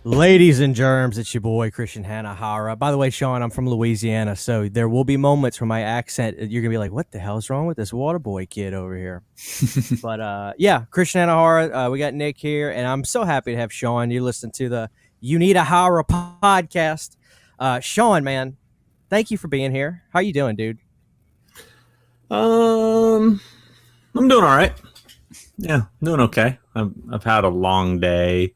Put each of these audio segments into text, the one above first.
Ladies and germs, it's your boy Christian Hanahara. By the way, Sean, I'm from Louisiana, so there will be moments where my accent, you're gonna be like, "What the hell's wrong with this water boy kid over here?" But yeah, Christian Hanahara. We got Nick here, and I'm so happy to have Sean. You listen to the Uneeda Hara podcast. Sean, man, thank you for being here. How you doing, dude? Um, I'm doing all right. Yeah, doing okay. I've had a long day.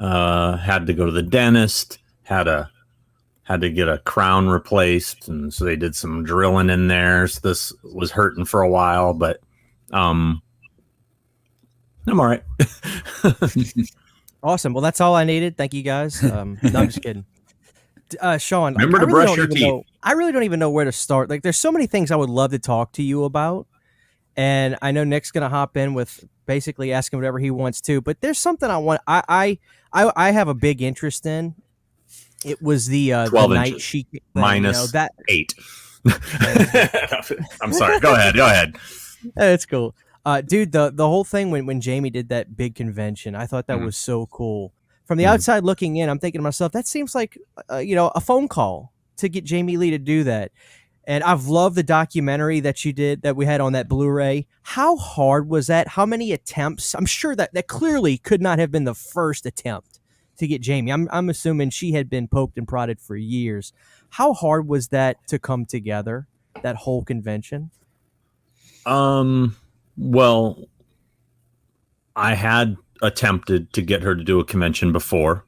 Had to go to the dentist. Had to get a crown replaced, and so they did some drilling in there. So this was hurting for a while, but I'm all right. Awesome. Well, that's all I needed. Thank you, guys. No, I'm just kidding. Sean, Remember to brush your teeth. I really don't even know where to start. Like, there's so many things I would love to talk to you about, and I know Nick's gonna hop in with basically asking whatever he wants to. But there's something I want. I have a big interest in. It was the 12 night inches. chic thing, Minus that 8. I'm sorry. Go ahead. That's cool. Dude, the whole thing when Jamie did that big convention, I thought that Mhm. was so cool. From the Mhm. outside looking in, I'm thinking to myself, that seems like a phone call to get Jamie Lee to do that. And I've loved the documentary that you did that we had on that Blu-ray. How hard was that? How many attempts? I'm sure that clearly could not have been the first attempt to get Jamie. I'm assuming she had been poked and prodded for years. How hard was that to come together? That whole convention? Well, I had attempted to get her to do a convention before.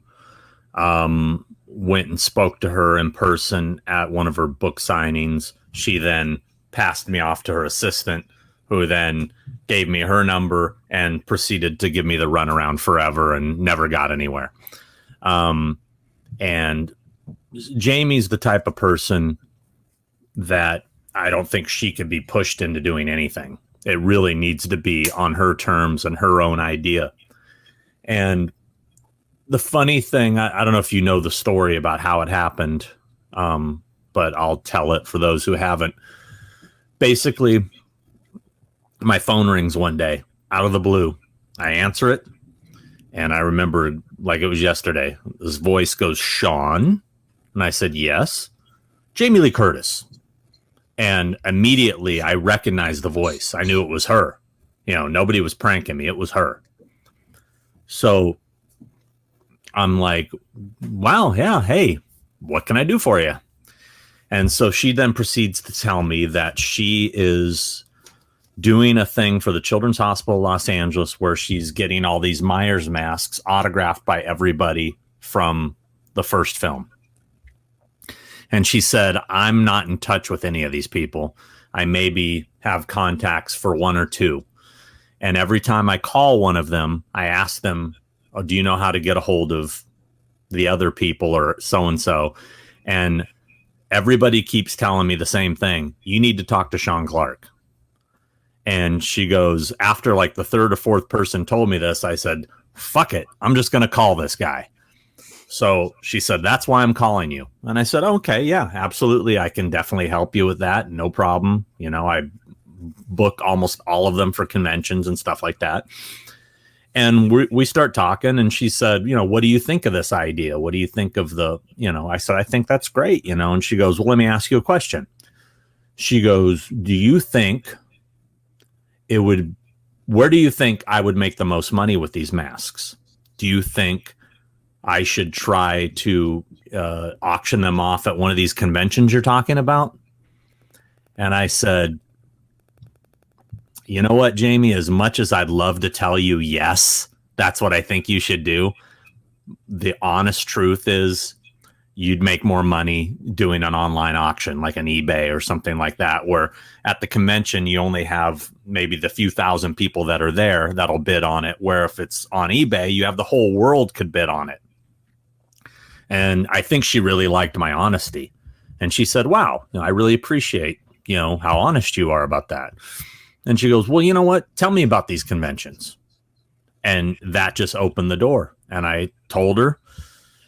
Went and spoke to her in person at one of her book signings. She then passed me off to her assistant, who then gave me her number and proceeded to give me the runaround forever and never got anywhere. And Jamie's the type of person that I don't think she could be pushed into doing anything. It really needs to be on her terms and her own idea. And the funny thing, I don't know if you know the story about how it happened, but I'll tell it for those who haven't. Basically, my phone rings one day out of the blue. I answer it, and I remember like it was yesterday. This voice goes, "Sean?" And I said, "Yes." "Jamie Lee Curtis." And immediately I recognized the voice. I knew it was her. Nobody was pranking me. It was her. So I'm like, wow, yeah, hey, what can I do for you? And so she then proceeds to tell me that she is doing a thing for the Children's Hospital of Los Angeles where she's getting all these Myers masks autographed by everybody from the first film. And she said, I'm not in touch with any of these people. I maybe have contacts for one or two. And every time I call one of them, I ask them, oh, do you know how to get a hold of the other people or so-and-so? And everybody keeps telling me the same thing. You need to talk to Sean Clark. And she goes, after like the third or fourth person told me this, I said, fuck it. I'm just going to call this guy. So she said, that's why I'm calling you. And I said, okay, yeah, absolutely. I can definitely help you with that. No problem. I book almost all of them for conventions and stuff like that. And we start talking, and she said, what do you think of this idea? What do you think of I said, I think that's great, and she goes, well, let me ask you a question. She goes, do you think where do you think I would make the most money with these masks? Do you think I should try to auction them off at one of these conventions you're talking about? And I said, you know what, Jamie, as much as I'd love to tell you, yes, that's what I think you should do. The honest truth is you'd make more money doing an online auction like an eBay or something like that, where at the convention, you only have maybe the few thousand people that are there that'll bid on it. Where if it's on eBay, you have the whole world could bid on it. And I think she really liked my honesty. And she said, wow, I really appreciate, how honest you are about that. And she goes, well, you know what? Tell me about these conventions. And that just opened the door. And I told her,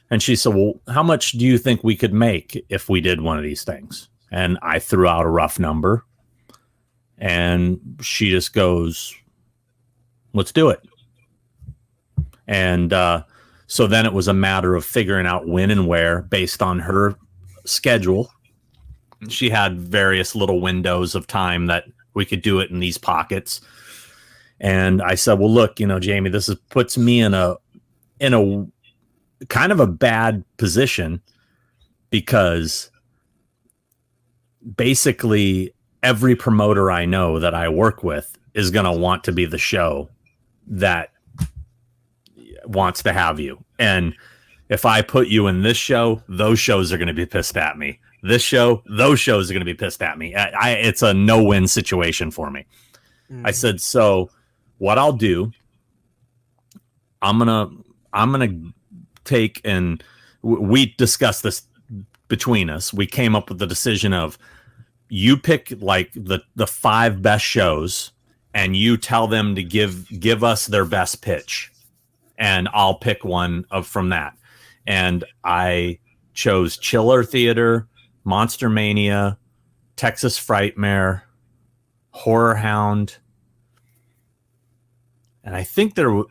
and she said, well, how much do you think we could make if we did one of these things? And I threw out a rough number. And she just goes, let's do it. And So then it was a matter of figuring out when and where based on her schedule. She had various little windows of time that we could do it in these pockets. And I said, well, look, Jamie, puts me in a kind of a bad position, because basically every promoter I know that I work with is going to want to be the show that wants to have you. And if I put you in this show, those shows are going to be pissed at me. This show, those shows are going to be pissed at me. It's a no-win situation for me. I said, so what I'll do, I'm gonna take, and we discussed this between us. We came up with the decision of, you pick like the 5 best shows, and you tell them to give us their best pitch, and I'll pick one from that. And I chose Chiller Theater, Monster Mania, Texas Frightmare, Horror Hound, and I think there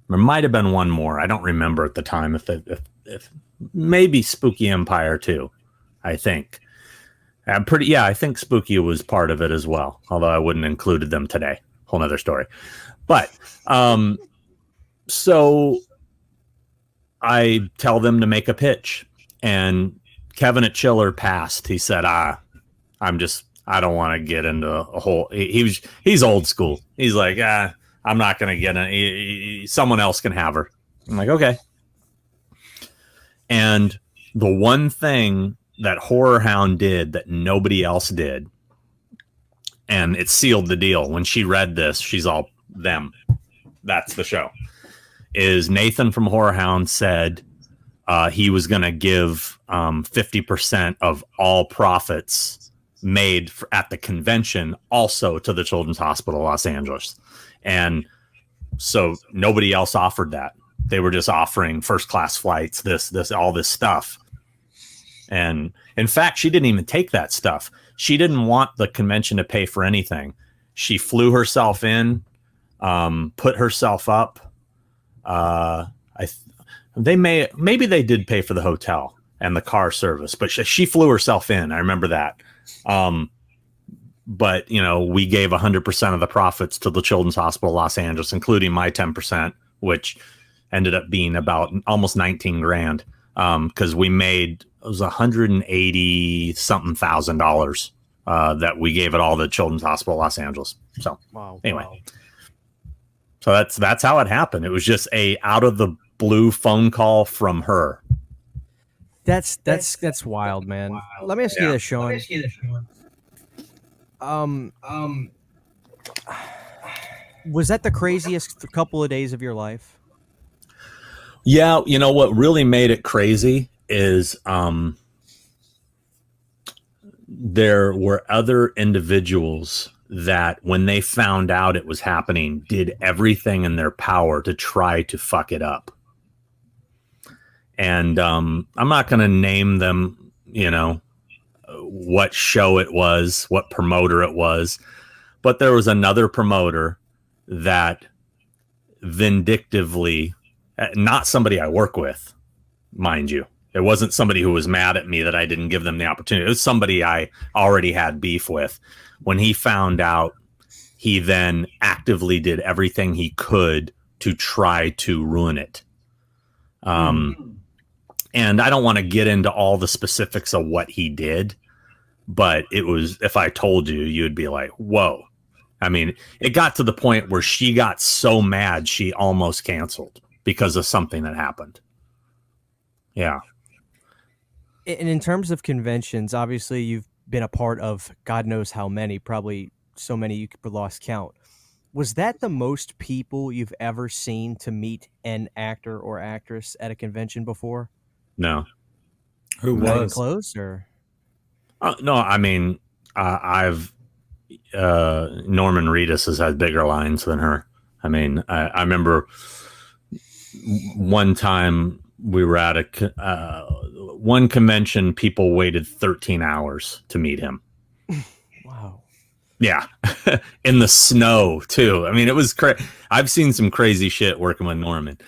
might have been one more. I don't remember at the time. If maybe Spooky Empire too. I think. I think Spooky was part of it as well. Although I wouldn't included them today. Whole nother story. But so I tell them to make a pitch, and Kevin at Chiller passed. He said, I don't want to get into a whole. He's old school. He's like, I'm not going to get in. Someone else can have her. I'm like, okay. And the one thing that Horror Hound did that nobody else did, and it sealed the deal. When she read this, she's all, them. That's the show. Is Nathan from Horror Hound said he was going to give 50% of all profits made at the convention also to the Children's Hospital Los Angeles. And so nobody else offered that. They were just offering first class flights, all this stuff. And in fact, she didn't even take that stuff. She didn't want the convention to pay for anything. She flew herself in, put herself up. Maybe they did pay for the hotel and the car service, but she flew herself in. I remember that. But, we gave 100% of the profits to the Children's Hospital Los Angeles, including my 10%, which ended up being about almost 19 grand. Because we made, it was $180 something thousand that we gave it all to Children's Hospital Los Angeles. So anyway, so that's how it happened. It was just a out of the blue phone call from her. That's wild, man. Let me ask you this, Sean. Was that the craziest couple of days of your life? Yeah, what really made it crazy is there were other individuals that, when they found out it was happening, did everything in their power to try to fuck it up. And I'm not going to name them, what show it was, what promoter it was, but there was another promoter that vindictively, not somebody I work with, mind you. It wasn't somebody who was mad at me that I didn't give them the opportunity. It was somebody I already had beef with. When he found out, he then actively did everything he could to try to ruin it. And I don't want to get into all the specifics of what he did, but it was, if I told you, you'd be like, whoa. I mean, it got to the point where she got so mad, she almost canceled because of something that happened. Yeah. And in terms of conventions, obviously you've been a part of God knows how many, probably so many you could lost count. Was that the most people you've ever seen to meet an actor or actress at a convention before? No. Who Not even was? close, or? No, I mean, I've Norman Reedus has had bigger lines than her. I mean, I remember one time we were at one convention, people waited 13 hours to meet him. Wow. Yeah. In the snow too. I mean, it was crazy. I've seen some crazy shit working with Norman.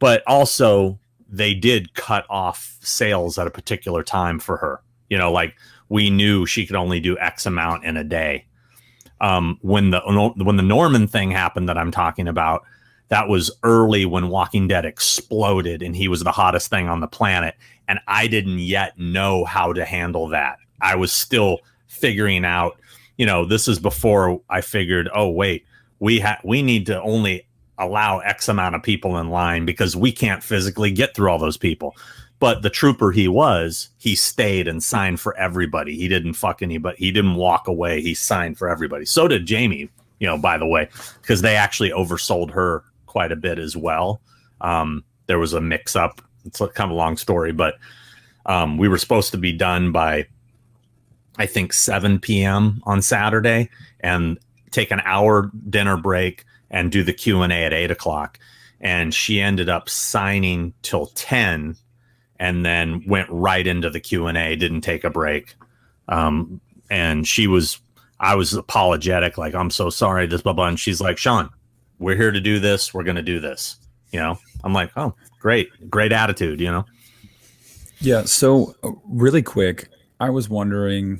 but also they did cut off sales at a particular time for her. You know, like we knew she could only do X amount in a day. When the Norman thing happened that I'm talking about, that was early when Walking Dead exploded and he was the hottest thing on the planet. And I didn't yet know how to handle that. I was still figuring out, you know, this is before I figured, oh, wait, we need to only allow X amount of people in line because we can't physically get through all those people. But the trooper he stayed and signed for everybody. He didn't fuck anybody. He didn't walk away. He signed for everybody. So did Jamie, you know, by the way, because they actually oversold her quite a bit as well. There was a mix up. It's kind of a long story, but we were supposed to be done by, I think, 7 p.m. on Saturday and take an hour dinner break and do the Q&A at 8 o'clock. And she ended up signing till 10 and then went right into the Q&A, didn't take a break. And I was apologetic, like, I'm so sorry, this, blah, blah. And she's like, Sean, we're here to do this. We're going to do this. You know, I'm like, oh, great attitude, you know? Yeah. So really quick, I was wondering,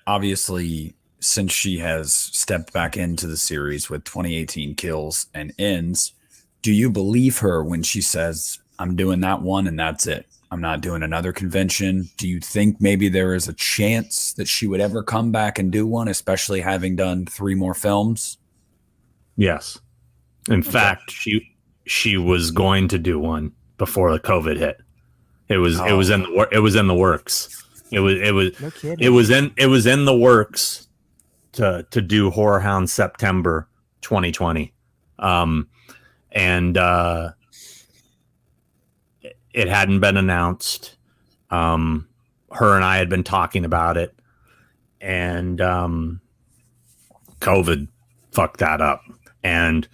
obviously, since she has stepped back into the series with 2018 kills and ends, do you believe her when she says, I'm doing that one and that's it? I'm not doing another convention. Do you think maybe there is a chance that she would ever come back and do one, especially having done 3 more films? Yes. In fact, she was going to do one before the COVID hit. It was in the works. It was in the works to do Horror Hound September 2020. It hadn't been announced. Her and I had been talking about it, and COVID fucked that up. And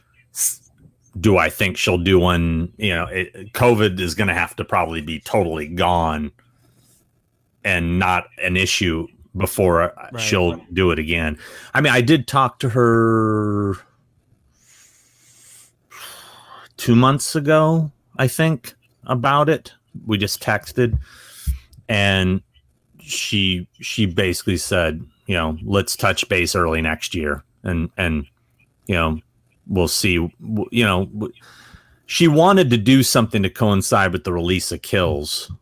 do I think she'll do one? You know, COVID is going to have to probably be totally gone and not an issue before she'll do it again. I mean, I did talk to her 2 months ago, I think, about it. We just texted, and she basically said, you know, let's touch base early next year, and you know, we'll see. You know, she wanted to do something to coincide with the release of Kills,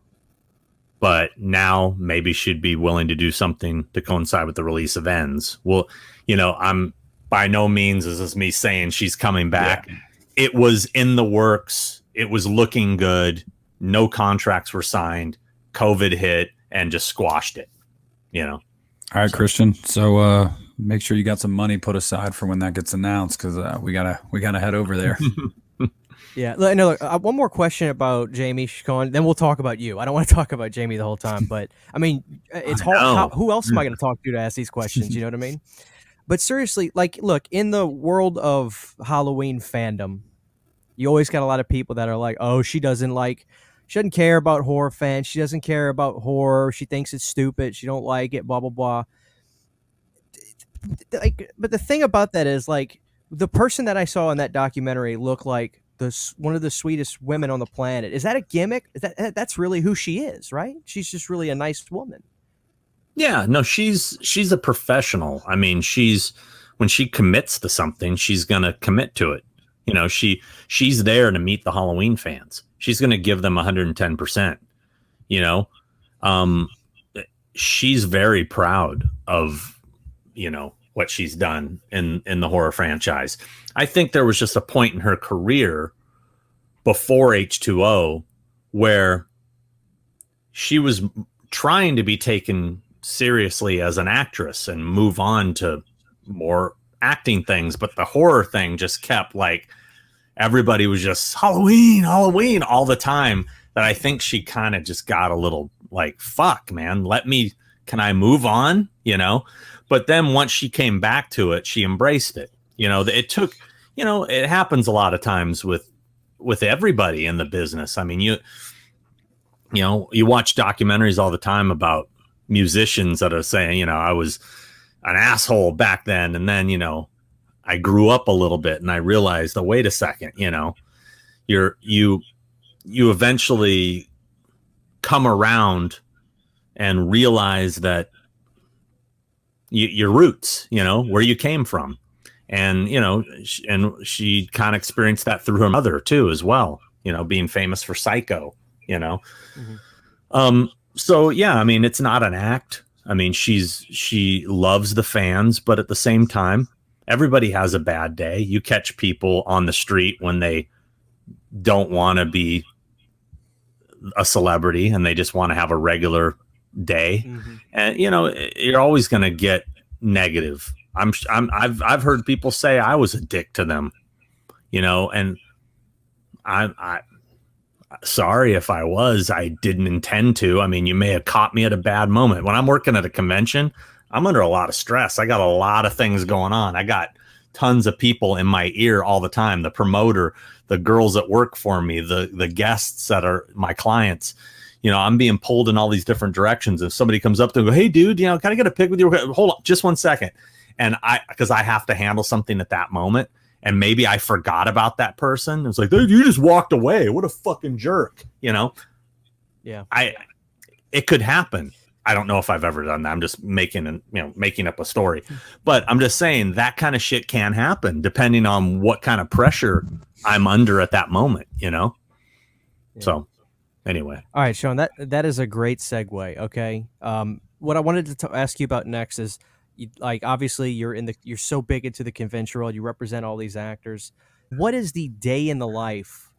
but now maybe she'd be willing to do something to coincide with the release of Ends. Well, you know, I'm by no means is this me saying she's coming back. Yeah. It was in the works. It was looking good. No contracts were signed. COVID hit and just squashed it, you know? All right, Christian. So make sure you got some money put aside for when that gets announced, because we gotta head over there. Yeah. No, look, one more question about Jamie Sean, then we'll talk about you. I don't want to talk about Jamie the whole time, but I mean, it's hard. Who else am I going to talk to ask these questions? You know what I mean? But seriously, like, look, in the world of Halloween fandom, you always got a lot of people that are like, oh, she doesn't care about horror fans. She doesn't care about horror. She thinks it's stupid. She don't like it, blah, blah, blah. Like, but the thing about that is, like, the person that I saw in that documentary looked like one of the sweetest women on the planet. Is that a gimmick? That's really who she is, right? She's just really a nice woman. Yeah, no, she's a professional. I mean, when she commits to something, she's gonna commit to it. You know, she's there to meet the Halloween fans. She's gonna give them 110%. You know, she's very proud of, you know, what she's done in the horror franchise. I think there was just a point in her career before H2O where she was trying to be taken seriously as an actress and move on to more acting things, but the horror thing just kept, like, everybody was just Halloween all the time, that I think she kind of just got a little like, fuck, man, can I move on, you know? But then once she came back to it, she embraced it. You know, it took, you know, it happens a lot of times with everybody in the business. I mean, you know, you watch documentaries all the time about musicians that are saying, you know, I was an asshole back then, and then, you know, I grew up a little bit and I realized, oh, wait a second, you know, you eventually come around and realize that your roots, where you came from. And, and she kind of experienced that through her mother too, as well, being famous for Psycho, Mm-hmm. So yeah, I mean, it's not an act. I mean, she loves the fans, but at the same time, everybody has a bad day. You catch people on the street when they don't want to be a celebrity and they just want to have a regular day. Mm-hmm. And you're always going to get negative. I've heard people say I was a dick to them, and I sorry if I was. I didn't intend to. I mean, you may have caught me at a bad moment. When I'm working at a convention, I'm under a lot of stress. I got a lot of things going on. I got tons of people in my ear all the time. The promoter, the girls that work for me, the guests that are my clients. I'm being pulled in all these different directions. If somebody comes up to me and go, "Hey, dude, can I get a pic with you? Hold on, just 1 second." And because I have to handle something at that moment, and maybe I forgot about that person. It's like, dude, you just walked away. What a fucking jerk, Yeah. It could happen. I don't know if I've ever done that. I'm just making up a story, but I'm just saying that kind of shit can happen depending on what kind of pressure I'm under at that moment, Yeah. So anyway. All right, Sean, that is a great segue. Okay. What I wanted to ask you about next is, obviously you're so big into the convention world. You represent all these actors. What is the day in the life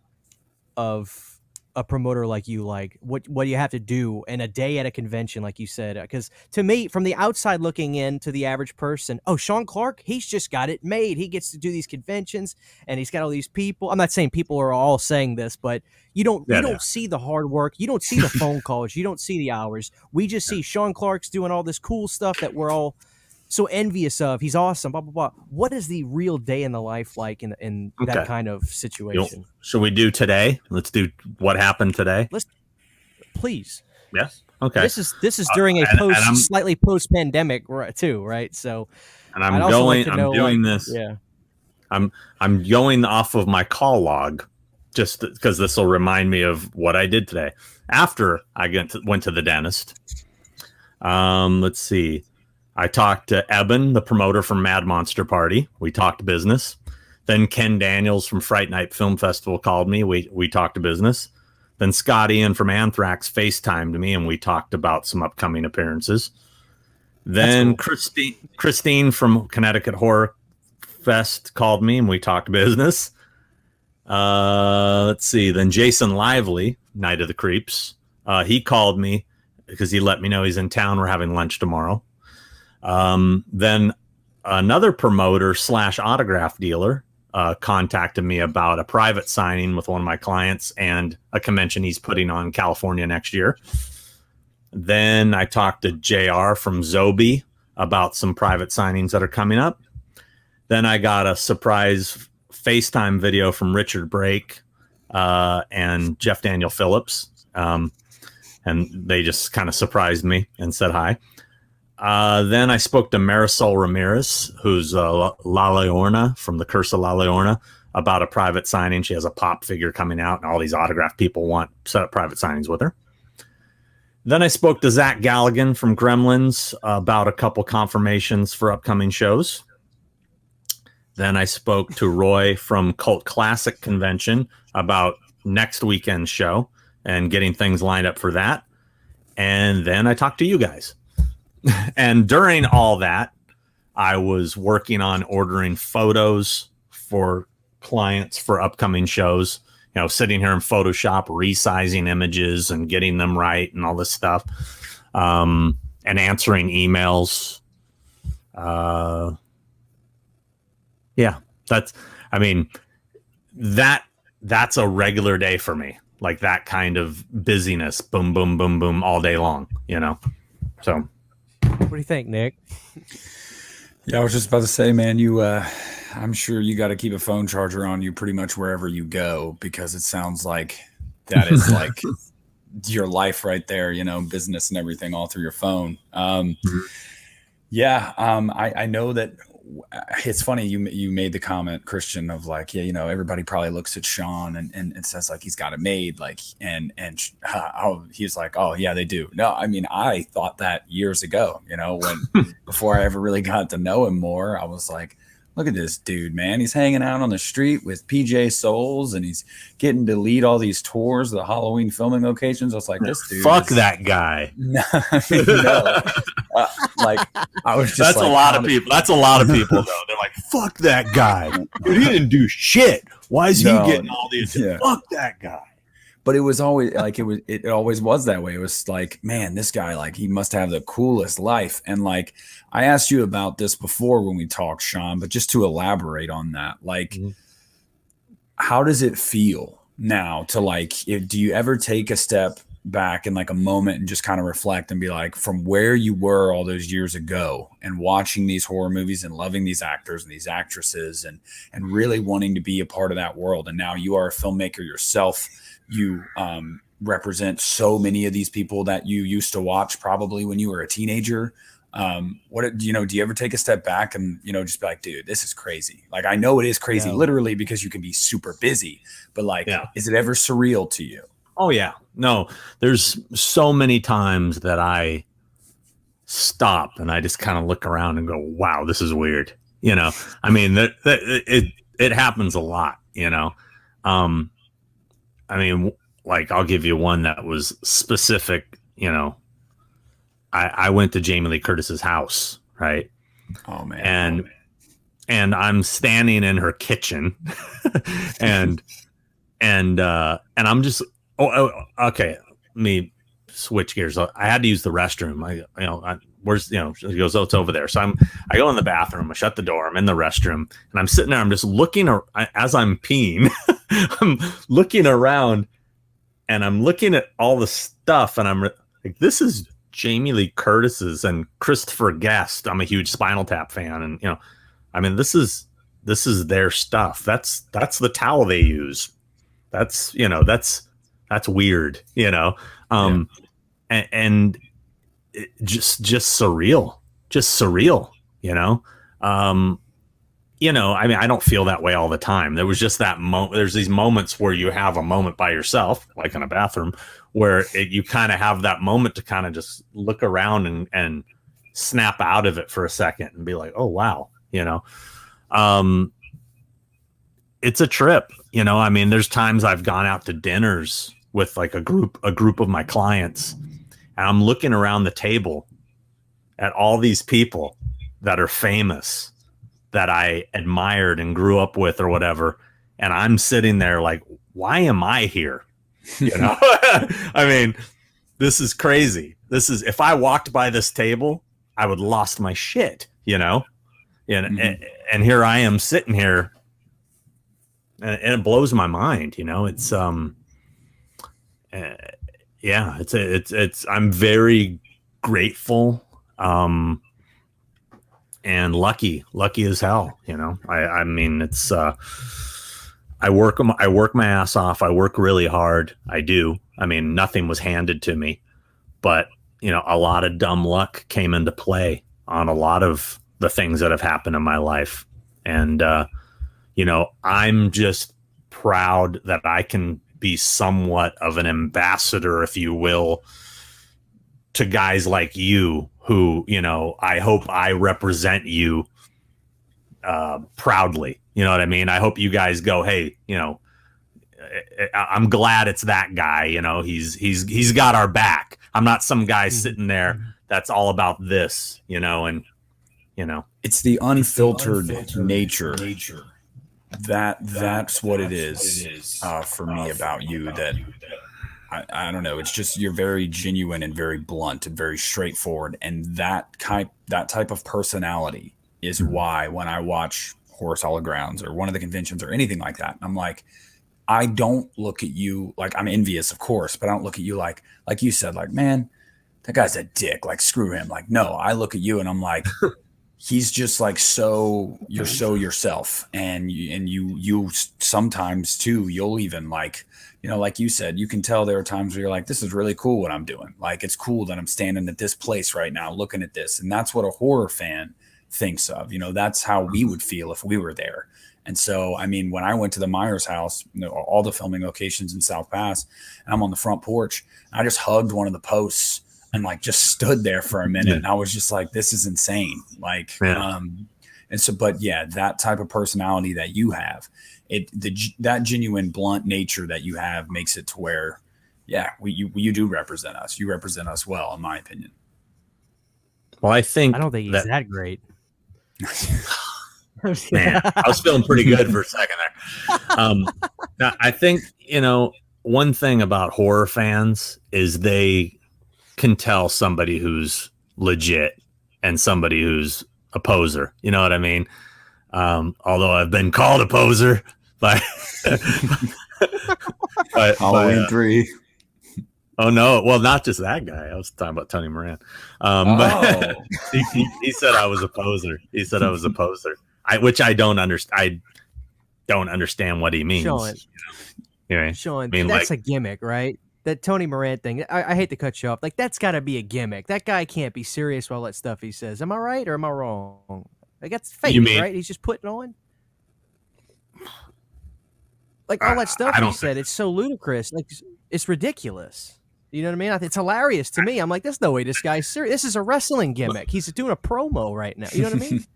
of a promoter like you? Like, what do you have to do in a day at a convention, like you said? Because to me, from the outside looking in, to the average person, oh, Sean Clark, he's just got it made. He gets to do these conventions, and he's got all these people. I'm not saying people are all saying this, but you don't see the hard work. You don't see the phone calls. You don't see the hours. We just see Sean Clark's doing all this cool stuff that we're all so envious of. He's awesome, blah blah blah. What is the real day in the life like in that kind of situation? Should we do today? Let's do what happened today. Let's, please. Yes. Okay. This is during a slightly post pandemic too, right? So, and I'm doing this. Yeah. I'm going off of my call log, just because this will remind me of what I did today after I went to the dentist. Let's see. I talked to Eben, the promoter from Mad Monster Party. We talked business. Then Ken Daniels from Fright Night Film Festival called me. We talked business. Then Scott Ian from Anthrax FaceTimed me, and we talked about some upcoming appearances. Then cool. Christine from Connecticut Horror Fest called me, and we talked business. Let's see. Then Jason Lively, Night of the Creeps, he called me because he let me know he's in town. We're having lunch tomorrow. Then another promoter / autograph dealer contacted me about a private signing with one of my clients and a convention he's putting on in California next year. Then I talked to JR from Zobi about some private signings that are coming up. Then I got a surprise FaceTime video from Richard Brake and Jeff Daniel Phillips. And they just kind of surprised me and said hi. Then I spoke to Marisol Ramirez, who's La Leorna from The Curse of La Leorna, about a private signing. She has a pop figure coming out, and all these autograph people want to set up private signings with her. Then I spoke to Zach Galligan from Gremlins about a couple confirmations for upcoming shows. Then I spoke to Roy from Cult Classic Convention about next weekend's show and getting things lined up for that. And then I talked to you guys. And during all that, I was working on ordering photos for clients for upcoming shows, sitting here in Photoshop, resizing images and getting them right and all this stuff, and answering emails. That's a regular day for me, like that kind of busyness, boom, boom, boom, boom, all day long, so. What do you think, Nick? Yeah, I was just about to say, man, I'm sure you got to keep a phone charger on you pretty much wherever you go, because it sounds like that is like your life right there, business and everything all through your phone. I know that it's funny you made the comment, Christian, of like, yeah, you know, everybody probably looks at Sean and it says like he's got it made, like, and oh, he's like, oh yeah, they do. No, I mean, I thought that years ago, you know, when before I ever really got to know him more, I was like, look at this dude, man. He's hanging out on the street with PJ Souls and he's getting to lead all these tours, the Halloween filming locations. I was like, this dude. Fuck that guy. No, like I was just That's like, a lot of people. That's a lot of people though. They're like, fuck that guy. Dude, he didn't do shit. Why is he getting all the attention? Yeah. Fuck that guy. But it was always like it always was that way. It was like, man, this guy, like, he must have the coolest life. And like, I asked you about this before when we talked, Sean, but just to elaborate on that, like, how does it feel now to like, do you ever take a step back in like a moment and just kind of reflect and be like, from where you were all those years ago and watching these horror movies and loving these actors and these actresses and really wanting to be a part of that world, and now you are a filmmaker yourself. You represent so many of these people that you used to watch probably when you were a teenager. Do you ever take a step back and, you know, just be like, dude, this is crazy. Like, I know it is crazy, literally, because you can be super busy, but like, is it ever surreal to you? Oh yeah. No, there's so many times that I stop and I just kind of look around and go, wow, this is weird. You know, I mean, it happens a lot, you know? I mean, like, I'll give you one that was specific. You know, I went to Jamie Lee Curtis's house, right? Oh man. And I'm standing in her kitchen and I'm just, okay. Let me switch gears. I had to use the restroom. She goes, oh, it's over there. So I go in the bathroom, I shut the door, I'm in the restroom, and I'm sitting there, I'm just looking as I'm peeing, I'm looking around and I'm looking at all the stuff, and I'm like, this is Jamie Lee Curtis's and Christopher Guest. I'm a huge Spinal Tap fan, and, you know, I mean, this is their stuff. That's the towel they use. That's, you know, that's weird, you know. And it just surreal, you know. You know, I mean, I don't feel that way all the time. There was just that moment. There's these moments where you have a moment by yourself, like in a bathroom, where you kind of have that moment to kind of just look around and snap out of it for a second and be like, oh, wow. You know, it's a trip, you know. I mean, there's times I've gone out to dinners with like a group of my clients, and I'm looking around the table at all these people that are famous, that I admired and grew up with or whatever. And I'm sitting there like, why am I here? You know, I mean, this is crazy. If I walked by this table, I would lost my shit, you know? And here I am sitting here, and it blows my mind, you know. It's, it's I'm very grateful, and lucky as hell, you know. I mean, it's I work my ass off. I work really hard. I do. I mean, nothing was handed to me, but, you know, a lot of dumb luck came into play on a lot of the things that have happened in my life. And, you know, I'm just proud that I can be somewhat of an ambassador, if you will, to guys like you who, you know, I hope I represent you proudly. You know what I mean? I hope you guys go, hey, you know, I'm glad it's that guy. You know, he's got our back. I'm not some guy sitting there that's all about this, you know. And, you know, it's the unfiltered nature. That's what it is for me about you. That I don't know. It's just, you're very genuine and very blunt and very straightforward. And that type of personality is why when I watch Horror Solid Grounds or one of the conventions or anything like that, I'm like, I don't look at you like, I'm envious, of course, but I don't look at you like you said, like, man, that guy's a dick. Like, screw him. Like, no, I look at you and I'm like, he's just like, you're so yourself. And you sometimes too, you'll even like, you know, like you said, you can tell there are times where you're like, this is really cool what I'm doing. Like, it's cool that I'm standing at this place right now looking at this. And that's what a horror fan thinks of. That's how we would feel if we were there. And so, I mean, when I went to the Myers house, all the filming locations in South Pass, and I'm on the front porch, I just hugged one of the posts and like just stood there for a minute. And I was just like, this is insane. Like, and so, but yeah, that type of personality that you have, that genuine blunt nature that you have makes it to where, yeah, you do represent us. You represent us well, in my opinion. Well, I don't think he's that great. Man, I was feeling pretty good for a second there. Now, I think, one thing about horror fans is they can tell somebody who's legit and somebody who's a poser. You know what I mean? Although I've been called a poser by Halloween 3. Oh no! Well, not just that guy. I was talking about Tony Moran. But he said I was a poser. He said I was a poser. Which I don't understand. I don't understand what he means. Sean, that's a gimmick, right? That Tony Moran thing. I hate to cut you off. Like, that's got to be a gimmick. That guy can't be serious with all that stuff he says. Am I right or am I wrong? Like, that's fake, right? He's just putting on. Like, all that stuff he said, it's so ludicrous. Like, it's ridiculous. You know what I mean? It's hilarious to me. I'm like, there's no way this guy's serious. This is a wrestling gimmick. He's doing a promo right now. You know what I mean?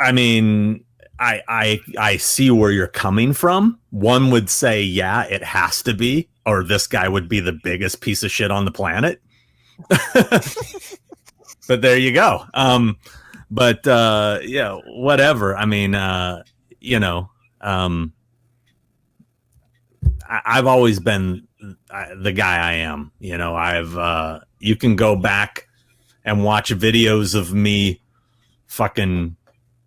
I mean, I see where you're coming from. One would say, yeah, it has to be, or this guy would be the biggest piece of shit on the planet. But there you go. Yeah, whatever. I mean, I've always been the guy I am. You can go back and watch videos of me fucking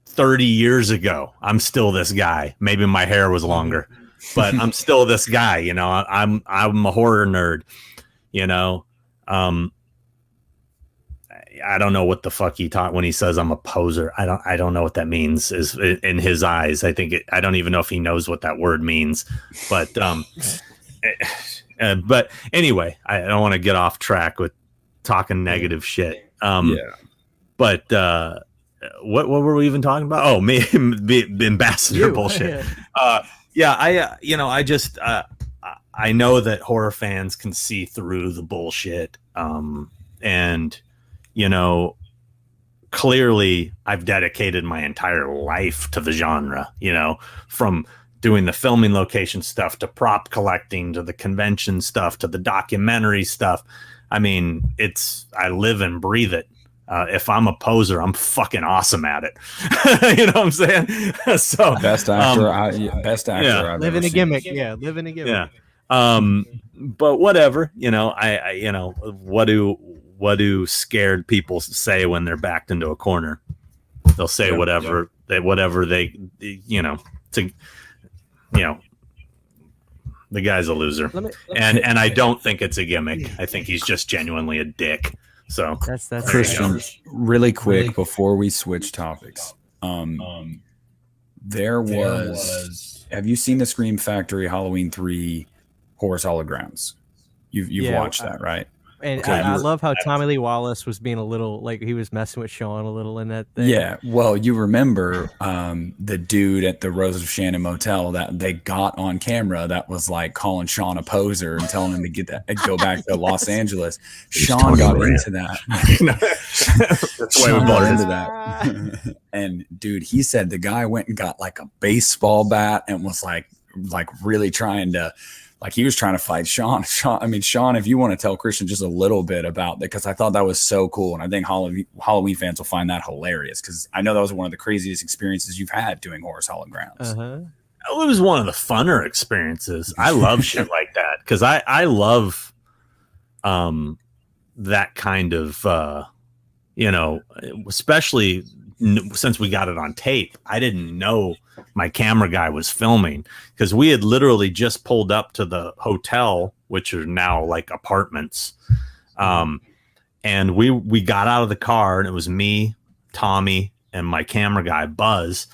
30 years ago. I'm still this guy. Maybe my hair was longer, but I'm still this guy. I'm a horror nerd. I don't know what the fuck he taught when he says I'm a poser. I don't know what that means is in his eyes. I don't even know if he knows what that word means, but but anyway, I don't want to get off track with talking negative shit. But what were we even talking about? Oh, me, the ambassador bullshit. I know that horror fans can see through the bullshit. And clearly I've dedicated my entire life to the genre, from doing the filming location stuff to prop collecting to the convention stuff to the documentary stuff. I mean, I live and breathe it. If I'm a poser, I'm fucking awesome at it. You know what I'm saying? So best actor, best actor. Yeah. I've living ever a seen. gimmick. Yeah, living a gimmick. Yeah. But whatever. What do scared people say when they're backed into a corner? They'll say whatever they the guy's a loser. And I don't think it's a gimmick. I think he's just genuinely a dick. So that's Christian, really quick before we switch topics. There was have you seen the Scream Factory Halloween 3 Horus Holograms? You've watched that, right? And okay, I love how Tommy Lee Wallace was being a little, like, he was messing with Sean a little in that thing. Yeah, well, you remember the dude at the Rose of Shannon Motel that they got on camera that was like calling Sean a poser and telling him to go back to Los Angeles. Sean got into that. That's why we bought into that. And dude, he said the guy went and got like a baseball bat and was like really trying to. Like he was trying to fight Sean. Sean, if you want to tell Christian just a little bit about that, because I thought that was so cool. And I think Halloween fans will find that hilarious because I know that was one of the craziest experiences you've had doing Horus Holograms. Uh-huh. It was one of the funner experiences. I love shit like that because I love that kind of, especially since we got it on tape. I didn't know my camera guy was filming because we had literally just pulled up to the hotel, which are now like apartments. And we got out of the car and it was me, Tommy, and my camera guy, Buzz.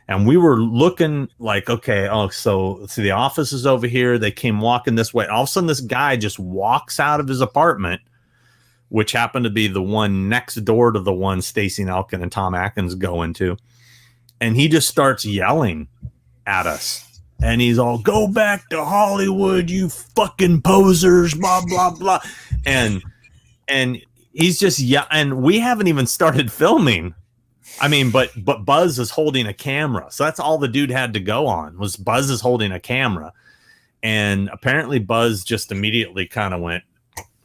And we were looking like, okay, so the office is over here. They came walking this way. All of a sudden, this guy just walks out of his apartment which happened to be the one next door to the one Stacey Nelkin and Tom Atkins go into. And he just starts yelling at us. And he's all, go back to Hollywood, you fucking posers, blah, blah, blah. And he's just, and we haven't even started filming. I mean, but Buzz is holding a camera. So that's all the dude had to go on, was Buzz is holding a camera. And apparently Buzz just immediately kind of went,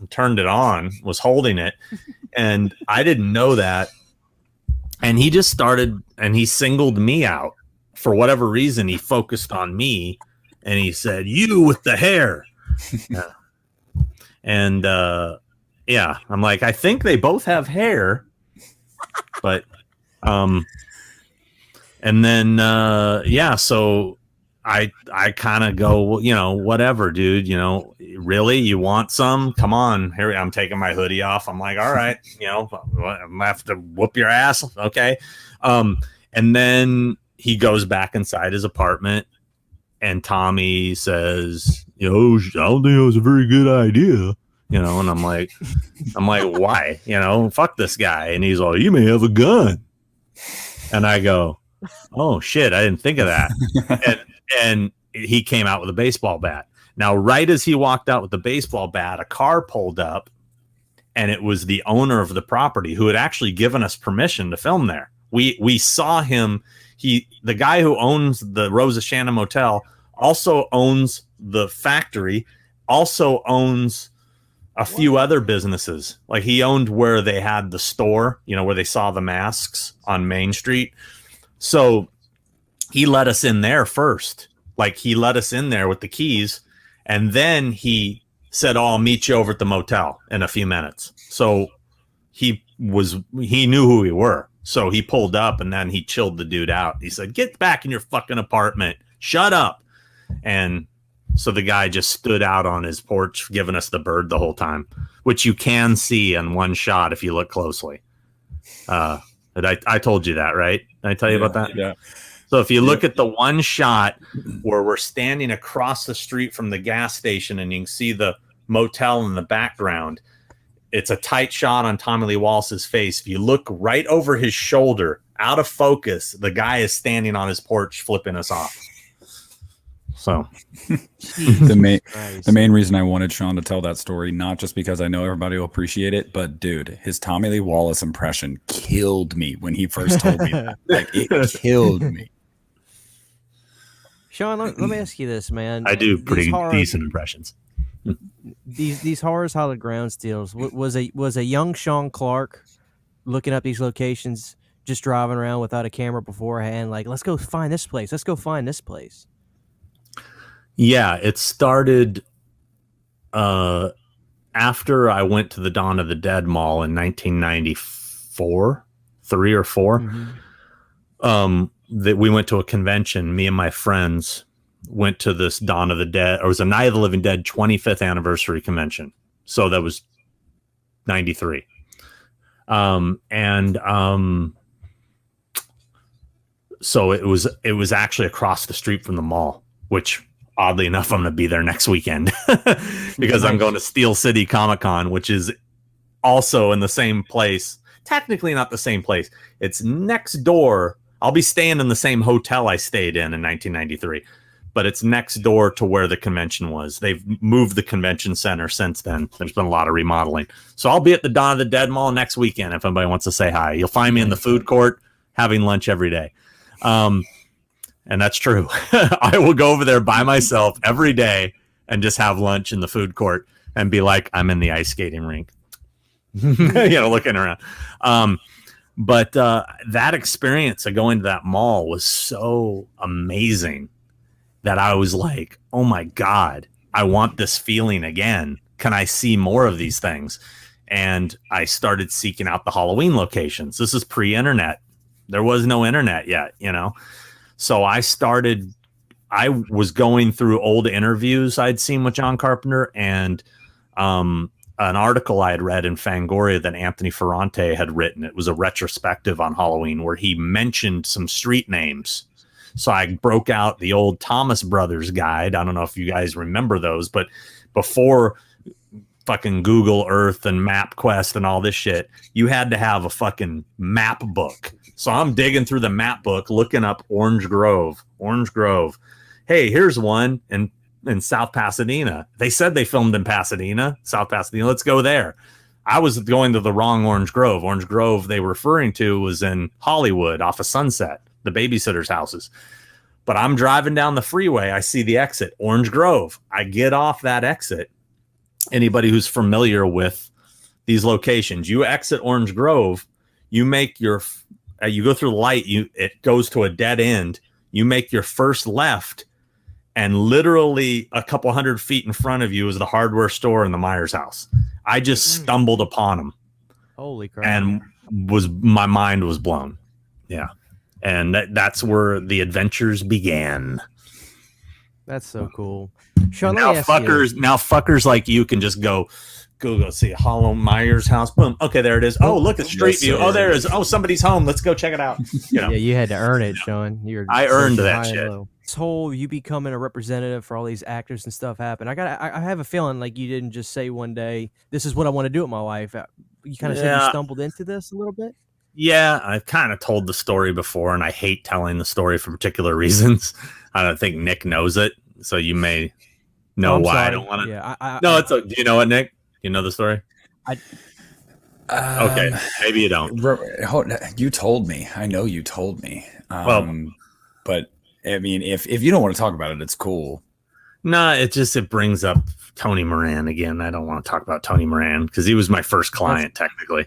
turned it on, was holding it. And I didn't know that. And he just started, and he singled me out. For whatever reason, he focused on me, and he said, you with the hair. And yeah, I'm like, I think they both have hair. But and then yeah, so I kind of go, well, you know, whatever, dude, you know, really, you want some? Come on, here I'm taking my hoodie off. I'm like, all right, you know, I'm gonna have to whoop your ass, okay. And then he goes back inside his apartment, and Tommy says, you know, I don't think it was a very good idea, you know. And I'm like, why? You know, fuck this guy. And he's all, you may have a gun. And I go, oh shit, I didn't think of that. and he came out with a baseball bat. Now, right as he walked out with the baseball bat, a car pulled up, and it was the owner of the property who had actually given us permission to film there. We saw him. The guy who owns the Rosa Shannon Motel also owns the factory, also owns a few other businesses. Like, he owned where they had the store, you know, where they saw the masks on Main Street. So he let us in there first. Like, he let us in there with the keys, and then he said, oh, I'll meet you over at the motel in a few minutes. So he knew who we were. So he pulled up, and then he chilled the dude out. He said, get back in your fucking apartment. Shut up. And so the guy just stood out on his porch, giving us the bird the whole time, which you can see in one shot if you look closely. I told you that, right? Did I tell you about that? Yeah. So if you look at the one shot where we're standing across the street from the gas station, and you can see the motel in the background, it's a tight shot on Tommy Lee Wallace's face. If you look right over his shoulder, out of focus, the guy is standing on his porch flipping us off. So the main reason I wanted Sean to tell that story, not just because I know everybody will appreciate it, but dude, his Tommy Lee Wallace impression killed me when he first told me that. Like, it killed me. Sean, let me ask you this, man. I do pretty decent impressions. These horrors, Hollywood ground steals. Was a young Sean Clark looking up these locations, just driving around without a camera beforehand, like, let's go find this place. Let's go find this place. Yeah, it started after I went to the Dawn of the Dead Mall in 1994, 3 or 4. Mm-hmm. That we went to a convention. Me and my friends went to this Dawn of the Dead, or it was a Night of the Living Dead 25th anniversary convention. So that was 93. So it was actually across the street from the mall, which oddly enough, I'm going to be there next weekend because I'm going to Steel City Comic-Con, which is also in the same place. Technically not the same place. It's next door. I'll be staying in the same hotel I stayed in 1993, but it's next door to where the convention was. They've moved the convention center since then. There's been a lot of remodeling. So I'll be at the Dawn of the Dead Mall next weekend if anybody wants to say hi. You'll find me in the food court having lunch every day. And that's true. I will go over there by myself every day and just have lunch in the food court and be like, I'm in the ice skating rink, looking around. But that experience of going to that mall was so amazing that I was like, oh my God, I want this feeling again. Can I see more of these things? And I started seeking out the Halloween locations. This is pre-internet. There was no internet yet, So I was going through old interviews I'd seen with John Carpenter and an article I had read in Fangoria that Anthony Ferrante had written. It was a retrospective on Halloween where he mentioned some street names. So I broke out the old Thomas Brothers guide. I don't know if you guys remember those, but before fucking Google Earth and MapQuest and all this shit. You had to have a fucking map book. So I'm digging through the map book, looking up Orange Grove. Hey, here's one in South Pasadena. They said they filmed in Pasadena, South Pasadena. Let's go there. I was going to the wrong Orange Grove. Orange Grove they were referring to was in Hollywood off of Sunset, the babysitters' houses. But I'm driving down the freeway. I see the exit, Orange Grove. I get off that exit. Anybody who's familiar with these locations, you exit Orange Grove, you make your, you go through the light, it goes to a dead end. You make your first left, and literally a couple 100 feet in front of you is the hardware store and the Myers house. I just stumbled upon them. Holy crap. And my mind was blown. Yeah. And that's where the adventures began. That's so cool. Sean, now fuckers like you can just go see Hollow Myers house. Boom. Okay, there it is. Oh, look at Street View. Oh, there it is. Oh, somebody's home. Let's go check it out. You know? Yeah, you had to earn it, Sean. I earned that shit. This whole you becoming a representative for all these actors and stuff happened. I have a feeling like you didn't just say one day, "This is what I want to do with my life." You kind of said you stumbled into this a little bit. Yeah, I've kind of told the story before, and I hate telling the story for particular reasons. I don't think Nick knows it, so you may know why sorry. I don't want to. Yeah, do you know it, Nick? You know the story? Okay, maybe you don't. You told me. I know you told me. But I mean, if you don't want to talk about it, it's cool. No, it brings up Tony Moran again. I don't want to talk about Tony Moran because he was my first client, technically.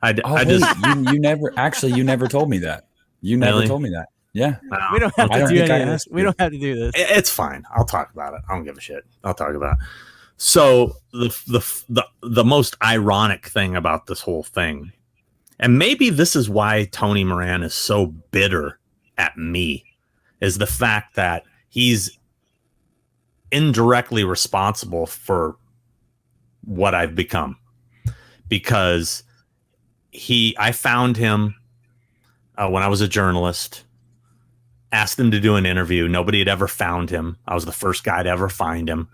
You never told me that. You never told me that. Yeah. We don't have to do any of this. We don't have to do this. It's fine. I'll talk about it. I don't give a shit. I'll talk about it. So the most ironic thing about this whole thing, and maybe this is why Tony Moran is so bitter at me, is the fact that he's indirectly responsible for what I've become. Because I found him when I was a journalist, asked him to do an interview. Nobody had ever found him. I was the first guy to ever find him.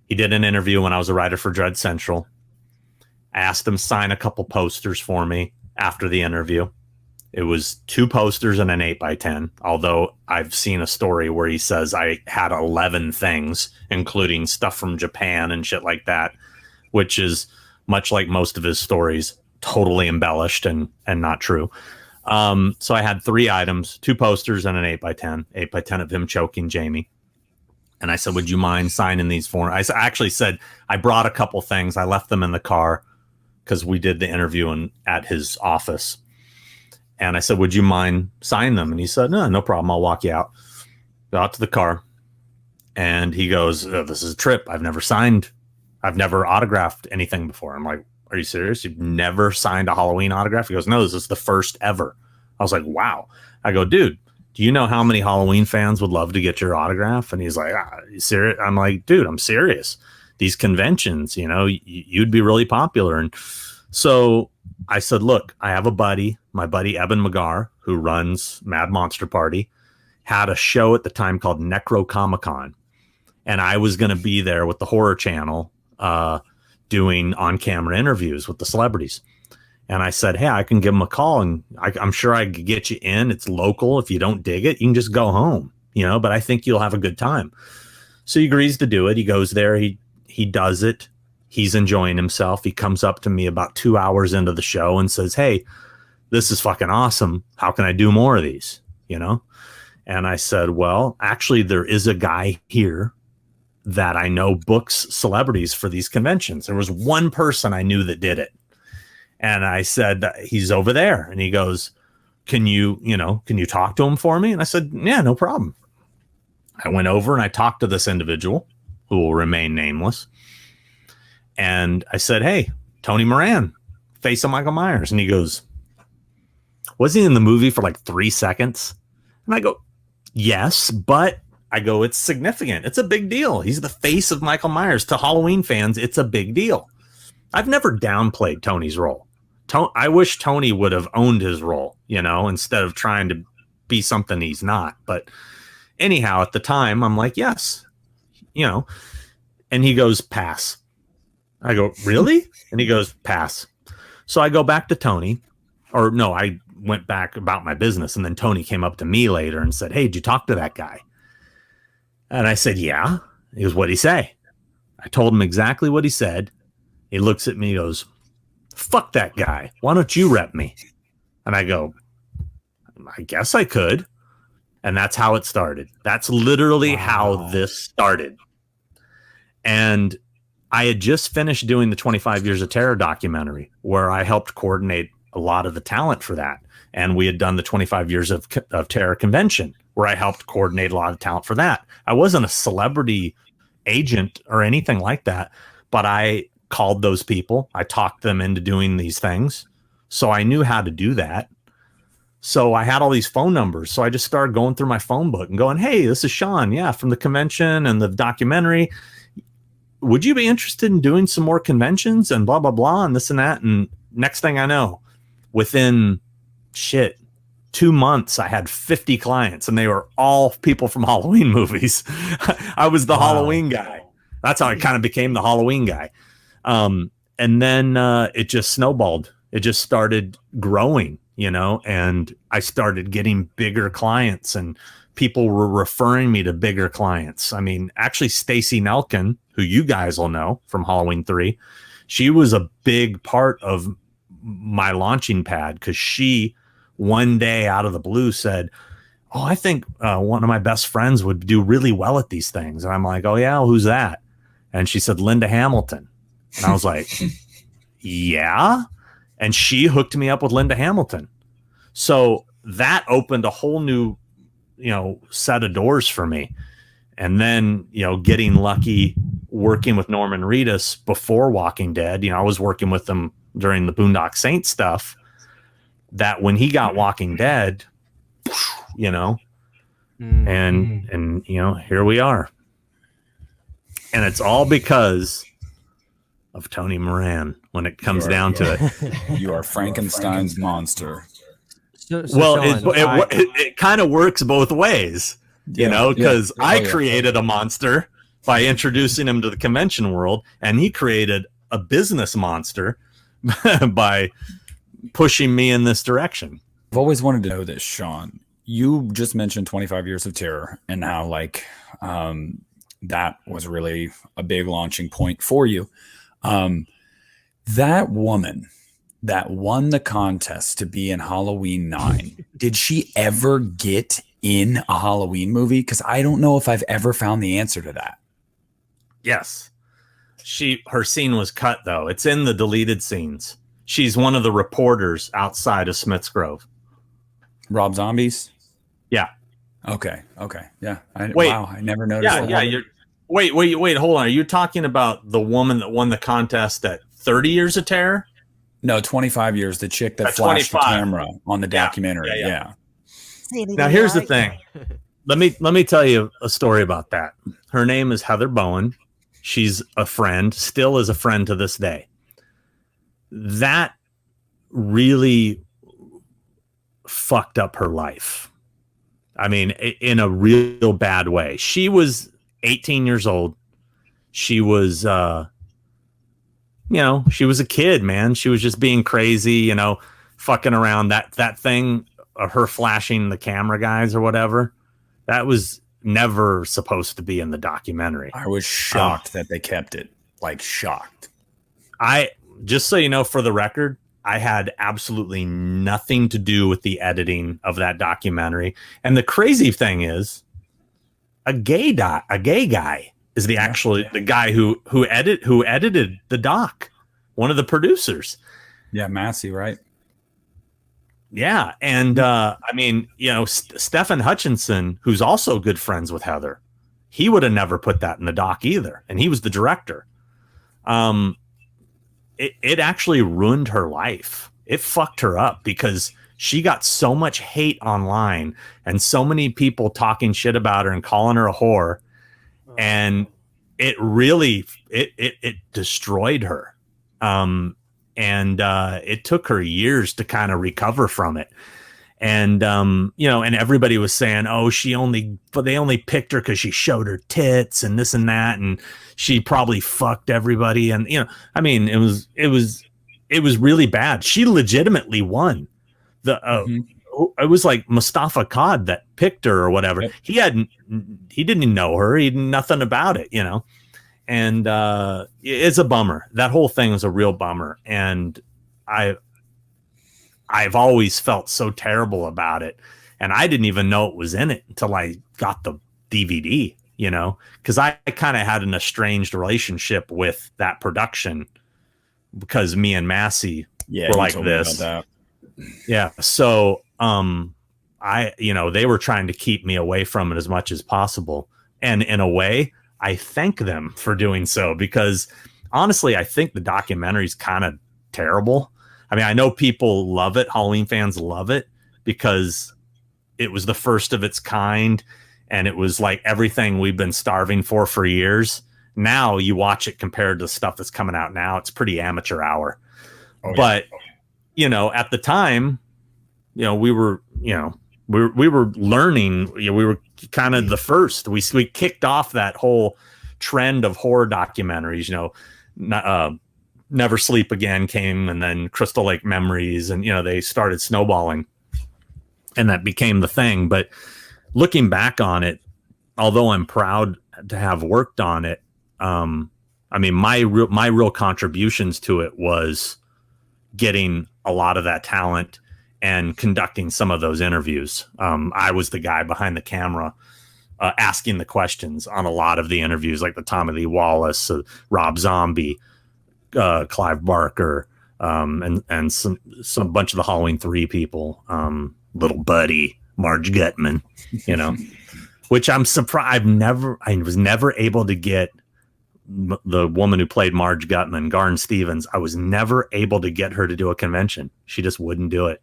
He did an interview when I was a writer for Dread Central. I asked him to sign a couple posters for me after the interview. It was 2 posters and an 8x10, although I've seen a story where he says I had 11 things, including stuff from Japan and shit like that, which is much like most of his stories, totally embellished and not true. So I had 3 items, 2 posters and an 8x10, 8x10 of him choking Jamie. And I said, would you mind signing these for me? I actually said, I brought a couple things. I left them in the car because we did the interview at his office. And I said, would you mind signing them? And he said, no problem. I'll walk you out. Go out to the car. And he goes, this is a trip. I've never autographed anything before. I'm like, are you serious? You've never signed a Halloween autograph? He goes, no, this is the first ever. I was like, wow. I go, dude, do you know how many Halloween fans would love to get your autograph? And he's like, you serious? I'm like, dude, I'm serious. These conventions, you'd be really popular. And so I said, look, I have a buddy, my buddy Eben McGar, who runs Mad Monster Party, had a show at the time called Necro Comic Con. And I was going to be there with the Horror Channel doing on-camera interviews with the celebrities. And I said, hey, I can give him a call, and I'm sure I could get you in. It's local. If you don't dig it, you can just go home, but I think you'll have a good time. So he agrees to do it. He goes there. He does it. He's enjoying himself. He comes up to me about 2 hours into the show and says, hey, this is fucking awesome. How can I do more of these? And I said, well, actually, there is a guy here that I know books celebrities for these conventions. There was one person I knew that did it. And I said, he's over there. And he goes, can you talk to him for me? And I said, yeah, no problem. I went over and I talked to this individual who will remain nameless. And I said, hey, Tony Moran, face of Michael Myers. And he goes, was he in the movie for like 3 seconds? And I go, yes, but I go, it's significant. It's a big deal. He's the face of Michael Myers. To Halloween fans, it's a big deal. I've never downplayed Tony's role. I wish Tony would have owned his role, instead of trying to be something he's not. But anyhow, at the time, I'm like, yes, and he goes, pass. I go, really? And he goes, pass. So I go back to Tony, or no, I went back about my business. And then Tony came up to me later and said, hey, did you talk to that guy? And I said, yeah. He goes, what'd he say? I told him exactly what he said. He looks at me, goes, fuck that guy. Why don't you rep me? And I go, I guess I could. And that's how it started. That's literally how this started. And I had just finished doing the 25 Years of Terror documentary, where I helped coordinate a lot of the talent for that. And we had done the 25 Years of Terror convention, where I helped coordinate a lot of talent for that. I wasn't a celebrity agent or anything like that, but I called those people. I talked them into doing these things. So I knew how to do that. So I had all these phone numbers. So I just started going through my phone book and going, hey, this is Sean. Yeah, from the convention and the documentary. Would you be interested in doing some more conventions and blah, blah, blah, and this and that? And next thing I know, within 2 months, I had 50 clients, and they were all people from Halloween movies. I was the Halloween guy. That's how I kind of became the Halloween guy. And then it just snowballed. It just started growing, and I started getting bigger clients, and people were referring me to bigger clients. I mean, actually, Stacy Nelkin, who you guys will know from Halloween 3, she was a big part of my launching pad, because she one day out of the blue said, oh, I think one of my best friends would do really well at these things. And I'm like, oh, yeah, who's that? And she said, Linda Hamilton. And I was like, yeah. And she hooked me up with Linda Hamilton. So that opened a whole new, set of doors for me. And then, getting lucky working with Norman Reedus before Walking Dead, I was working with them during the Boondock Saints stuff, that when he got Walking Dead, and here we are. And it's all because of Tony Moran when it comes down to it. You are Frankenstein's monster. It kind of works both ways, because I created a monster by introducing him to the convention world, and he created a business monster by pushing me in this direction. I've always wanted to know this, Sean. You just mentioned 25 Years of Terror and how that was really a big launching point for you. That woman that won the contest to be in Halloween 9, did she ever get in a Halloween movie? Because I don't know if I've ever found the answer to that. Yes. Her scene was cut, though. It's in the deleted scenes. She's one of the reporters outside of Smith's Grove. Rob Zombies? Yeah. Okay. Yeah. Wow, I never noticed. Yeah. Wait, hold on. Are you talking about the woman that won the contest at 30 Years of Terror? No, 25 years. The chick that flashed 25. The camera on the documentary. Yeah. Now here's the thing. Let me tell you a story about that. Her name is Heather Bowen. She's a friend, still is a friend to this day. That really fucked up her life. I mean, in a real bad way. She was 18 years old. She was, she was a kid, man. She was just being crazy, fucking around. That thing of her flashing the camera guys or whatever, that was never supposed to be in the documentary. I was shocked that they kept it. Shocked. Just so you know, for the record, I had absolutely nothing to do with the editing of that documentary. And the crazy thing is, a gay guy is the guy who edited the doc, one of the producers. Yeah, Massey, right? Yeah, and Stephen Hutchinson, who's also good friends with Heather, he would have never put that in the doc either, and he was the director. It actually ruined her life. It fucked her up because she got so much hate online and so many people talking shit about her and calling her a whore, and it really it destroyed her. And it took her years to kind of recover from it. And and everybody was saying, oh, they only picked her because she showed her tits and this and that, and she probably fucked everybody. And I mean, it was really bad. She legitimately won. It was like Mustafa Cod that picked her or whatever. Yep. He didn't even know her. He knew nothing about it, and it's a bummer. That whole thing was a real bummer. And I've always felt so terrible about it. And I didn't even know it was in it until I got the DVD, because I kind of had an estranged relationship with that production because me and Massey were like this. Yeah. So, they were trying to keep me away from it as much as possible. And in a way, I thank them for doing so, because honestly, I think the documentary is kind of terrible. I mean, I know people love it. Halloween fans love it because it was the first of its kind. And it was like everything we've been starving for years. Now you watch it compared to stuff that's coming out now. It's pretty amateur hour. Oh, but, at the time, we were learning, we were kind of the first. We kicked off that whole trend of horror documentaries, Never Sleep Again came, and then Crystal Lake Memories, and they started snowballing, and that became the thing. But looking back on it, although I'm proud to have worked on it, I mean, my real contributions to it was getting a lot of that talent and conducting some of those interviews. I was the guy behind the camera asking the questions on a lot of the interviews, like the Tommy Lee Wallace, Rob Zombie, Clive Barker, and some bunch of the Halloween 3 people, Little Buddy, Marge Gutman, which I'm surprised I was never able to get the woman who played Marge Gutman, Garn Stevens. I was never able to get her to do a convention. She just wouldn't do it.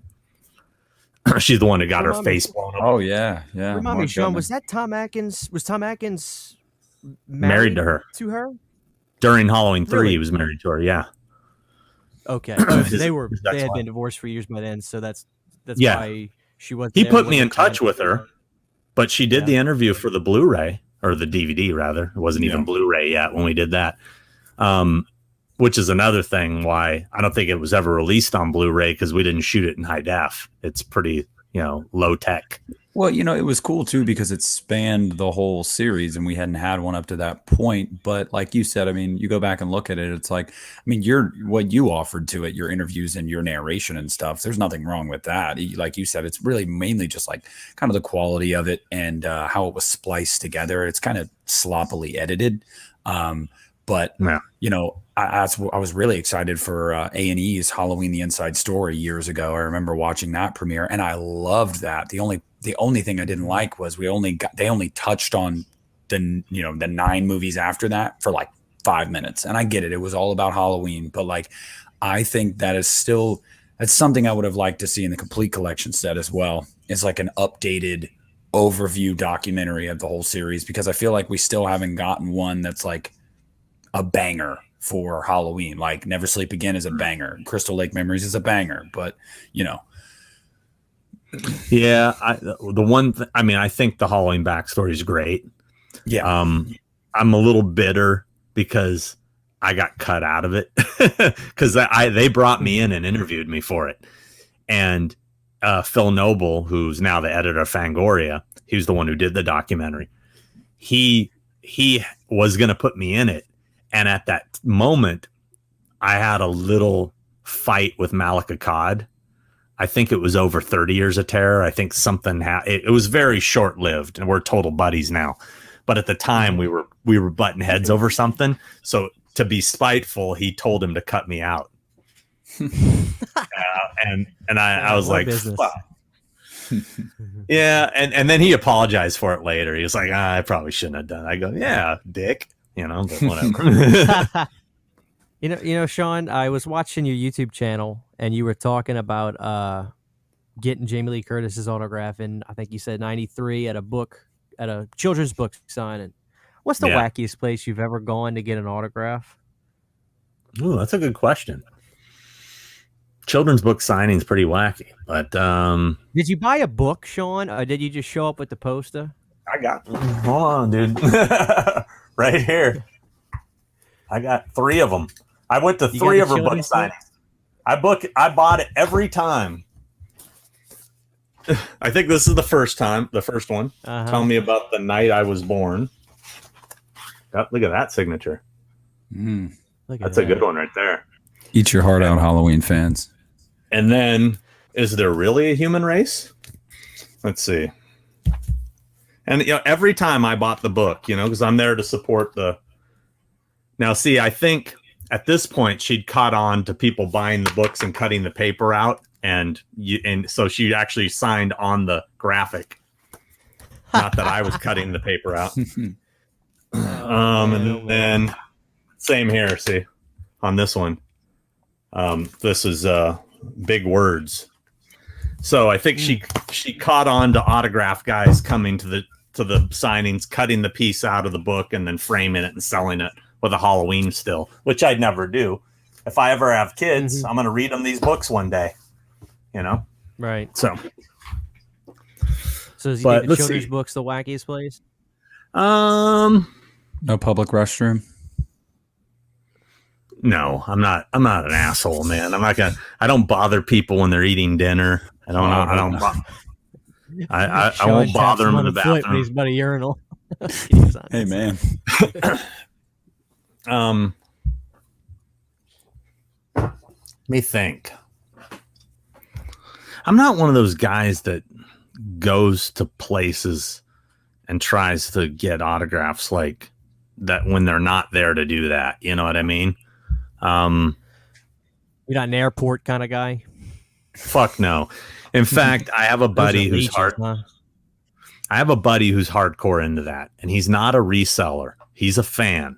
She's the one who got her face blown up. Oh yeah. Remind me, Sean, was that Tom Atkins? Was Tom Atkins married to her? During Halloween 3, really? He was married to her. Yeah. Okay. They had been divorced for years by then, so that's why she was. He put me in touch with her, but she did the interview for the Blu-ray, or the DVD rather. It wasn't even Blu-ray yet when we did that. Which is another thing why I don't think it was ever released on Blu-ray, because we didn't shoot it in high def. It's pretty, low tech. Well, it was cool too because it spanned the whole series and we hadn't had one up to that point. But like you said, I mean, you go back and look at it, it's like, I mean, what you offered to it, your interviews and your narration and stuff, there's nothing wrong with that. Like you said, it's really mainly just like kind of the quality of it and how it was spliced together. It's kind of sloppily edited. But I was really excited for A&E's Halloween: The Inside Story years ago. I remember watching that premiere, and I loved that. The only thing I didn't like was they only touched on the 9 movies after that for like 5 minutes. And I get it; it was all about Halloween, but like I think that's something I would have liked to see in the complete collection set as well. It's like an updated overview documentary of the whole series, because I feel like we still haven't gotten one that's like a banger for Halloween. Like Never Sleep Again is a banger. Crystal Lake Memories is a banger, but yeah, I think the Halloween backstory is great. Yeah. I'm a little bitter because I got cut out of it because they brought me in and interviewed me for it. And Phil Noble, who's now the editor of Fangoria, he was the one who did the documentary. He was going to put me in it. And at that moment, I had a little fight with Malika Cod. I think it was over 30 Years of Terror. I think something it was very short lived, and we're total buddies now. But at the time, we were butting heads over something. So to be spiteful, he told him to cut me out. And I was like, wow. Yeah, and then he apologized for it later. He was like, I probably shouldn't have done it. I go, yeah, dick. But whatever. Sean, I was watching your YouTube channel and you were talking about getting Jamie Lee Curtis's autograph in, I think you said 93 at a children's book signing. What's the wackiest place you've ever gone to get an autograph? Oh, that's a good question. children's book signing's pretty wacky. But Did you buy a book, Sean, or did you just show up with the poster? I got, hold on, dude, right here. I got 3 of them. I went to 3 of her book signings. I bought it every time. I think this is the first one. Tell me about the night I was born. Look at that signature. That's a good one right there. Eat your heart out, Halloween fans. And then, is there really a human race? Let's see. And every time I bought the book, because I'm there to support the. Now, see, I think at this point she'd caught on to people buying the books and cutting the paper out, and so she actually signed on the graphic. Not that I was cutting the paper out. And then same here. See, on this one, this is big words. So I think she caught on to autograph guys coming to the signings, cutting the piece out of the book and then framing it and selling it with a Halloween still, which I'd never do. If I ever have kids, I'm going to read them these books one day, Right. So is the children's books the wackiest place? No public restroom. No, I'm not an asshole, man. I don't bother people when they're eating dinner. I won't bother them in the bathroom. He's by the urinal. Hey, man. Let me think. I'm not one of those guys that goes to places and tries to get autographs like that when they're not there to do that. You know what I mean? You're not an airport kind of guy? Fuck no. In fact, I have a buddy who's hardcore into that, and he's not a reseller. He's a fan.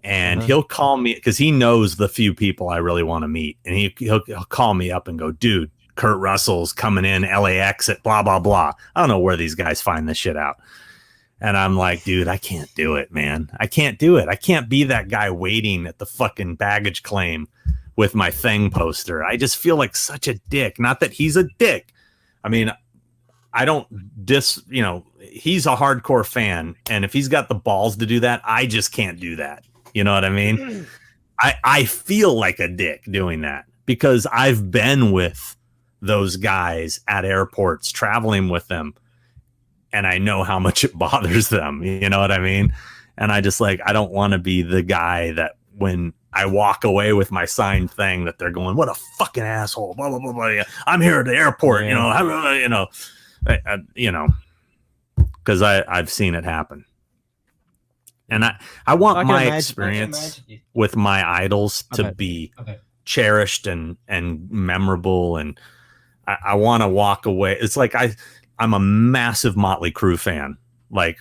And he'll call me because he knows the few people I really want to meet. And he'll call me up and go, dude, Kurt Russell's coming in, LAX at blah, blah, blah. I don't know where these guys find this shit out. And I'm like, dude, I can't do it, man. I can't do it. I can't be that guy waiting at the fucking baggage claim with my thing poster. I just feel like such a dick. Not that he's a dick. I mean, I don't he's a hardcore fan. And if he's got the balls to do that, I just can't do that. You know what I mean? I feel like a dick doing that because I've been with those guys at airports, traveling with them, and I know how much it bothers them. You know what I mean? And I don't want to be the guy that when I walk away with my signed thing that they're going, what a fucking asshole, blah, blah, blah, blah. I'm here at the airport, because I've seen it happen. And I want my experience with my idols to be cherished and memorable. And I want to walk away. It's like I'm a massive Motley Crue fan. Like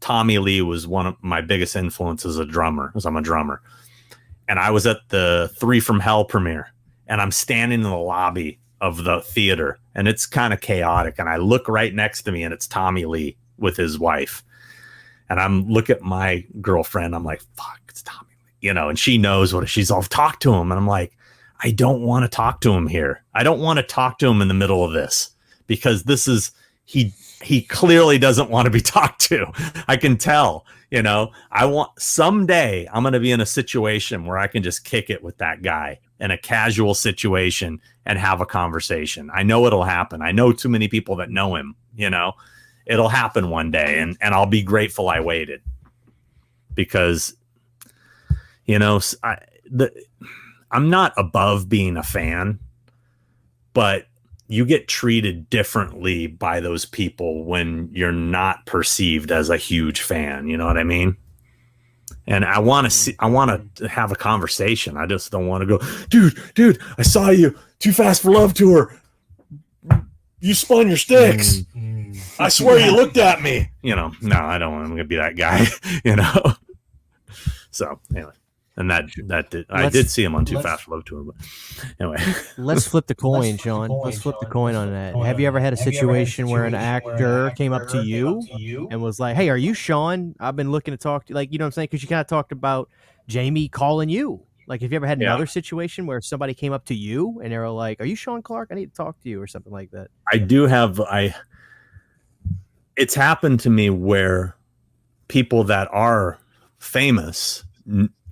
Tommy Lee was one of my biggest influences as a drummer, because I'm a drummer. And I was at the 3 from Hell premiere, and I'm standing in the lobby of the theater, and it's kind of chaotic. And I look right next to me, and it's Tommy Lee with his wife. And I'm look at my girlfriend. I'm like, fuck, it's Tommy Lee, and she knows what she's all talk to him. And I'm like, I don't want to talk to him here. I don't want to talk to him in the middle of this because this is, he clearly doesn't want to be talked to. I can tell, someday I'm going to be in a situation where I can just kick it with that guy in a casual situation and have a conversation. I know it'll happen. I know too many people that know him, it'll happen one day, and I'll be grateful I waited because, I'm not above being a fan, but you get treated differently by those people when you're not perceived as a huge fan. You know what I mean? And I want to have a conversation. I just don't want to go, dude, I saw you Too Fast for Love tour. You spun your sticks. I swear you looked at me. No, I don't want to be that guy, So anyway, and I did see him on Too Fast for Love tour, but anyway. Let's flip the coin, Sean. Let's flip the coin on that. Have you ever had a situation where an actor came up to you and was like, "Hey, are you Sean? I've been looking to talk to you." Like, you know what I'm saying? Because you kind of talked about Jamie calling you. Like, have you ever had Yeah. another situation where somebody came up to you and they were like, "Are you Sean Clark? I need to talk to you," or something like that? I do have it's happened to me where people that are famous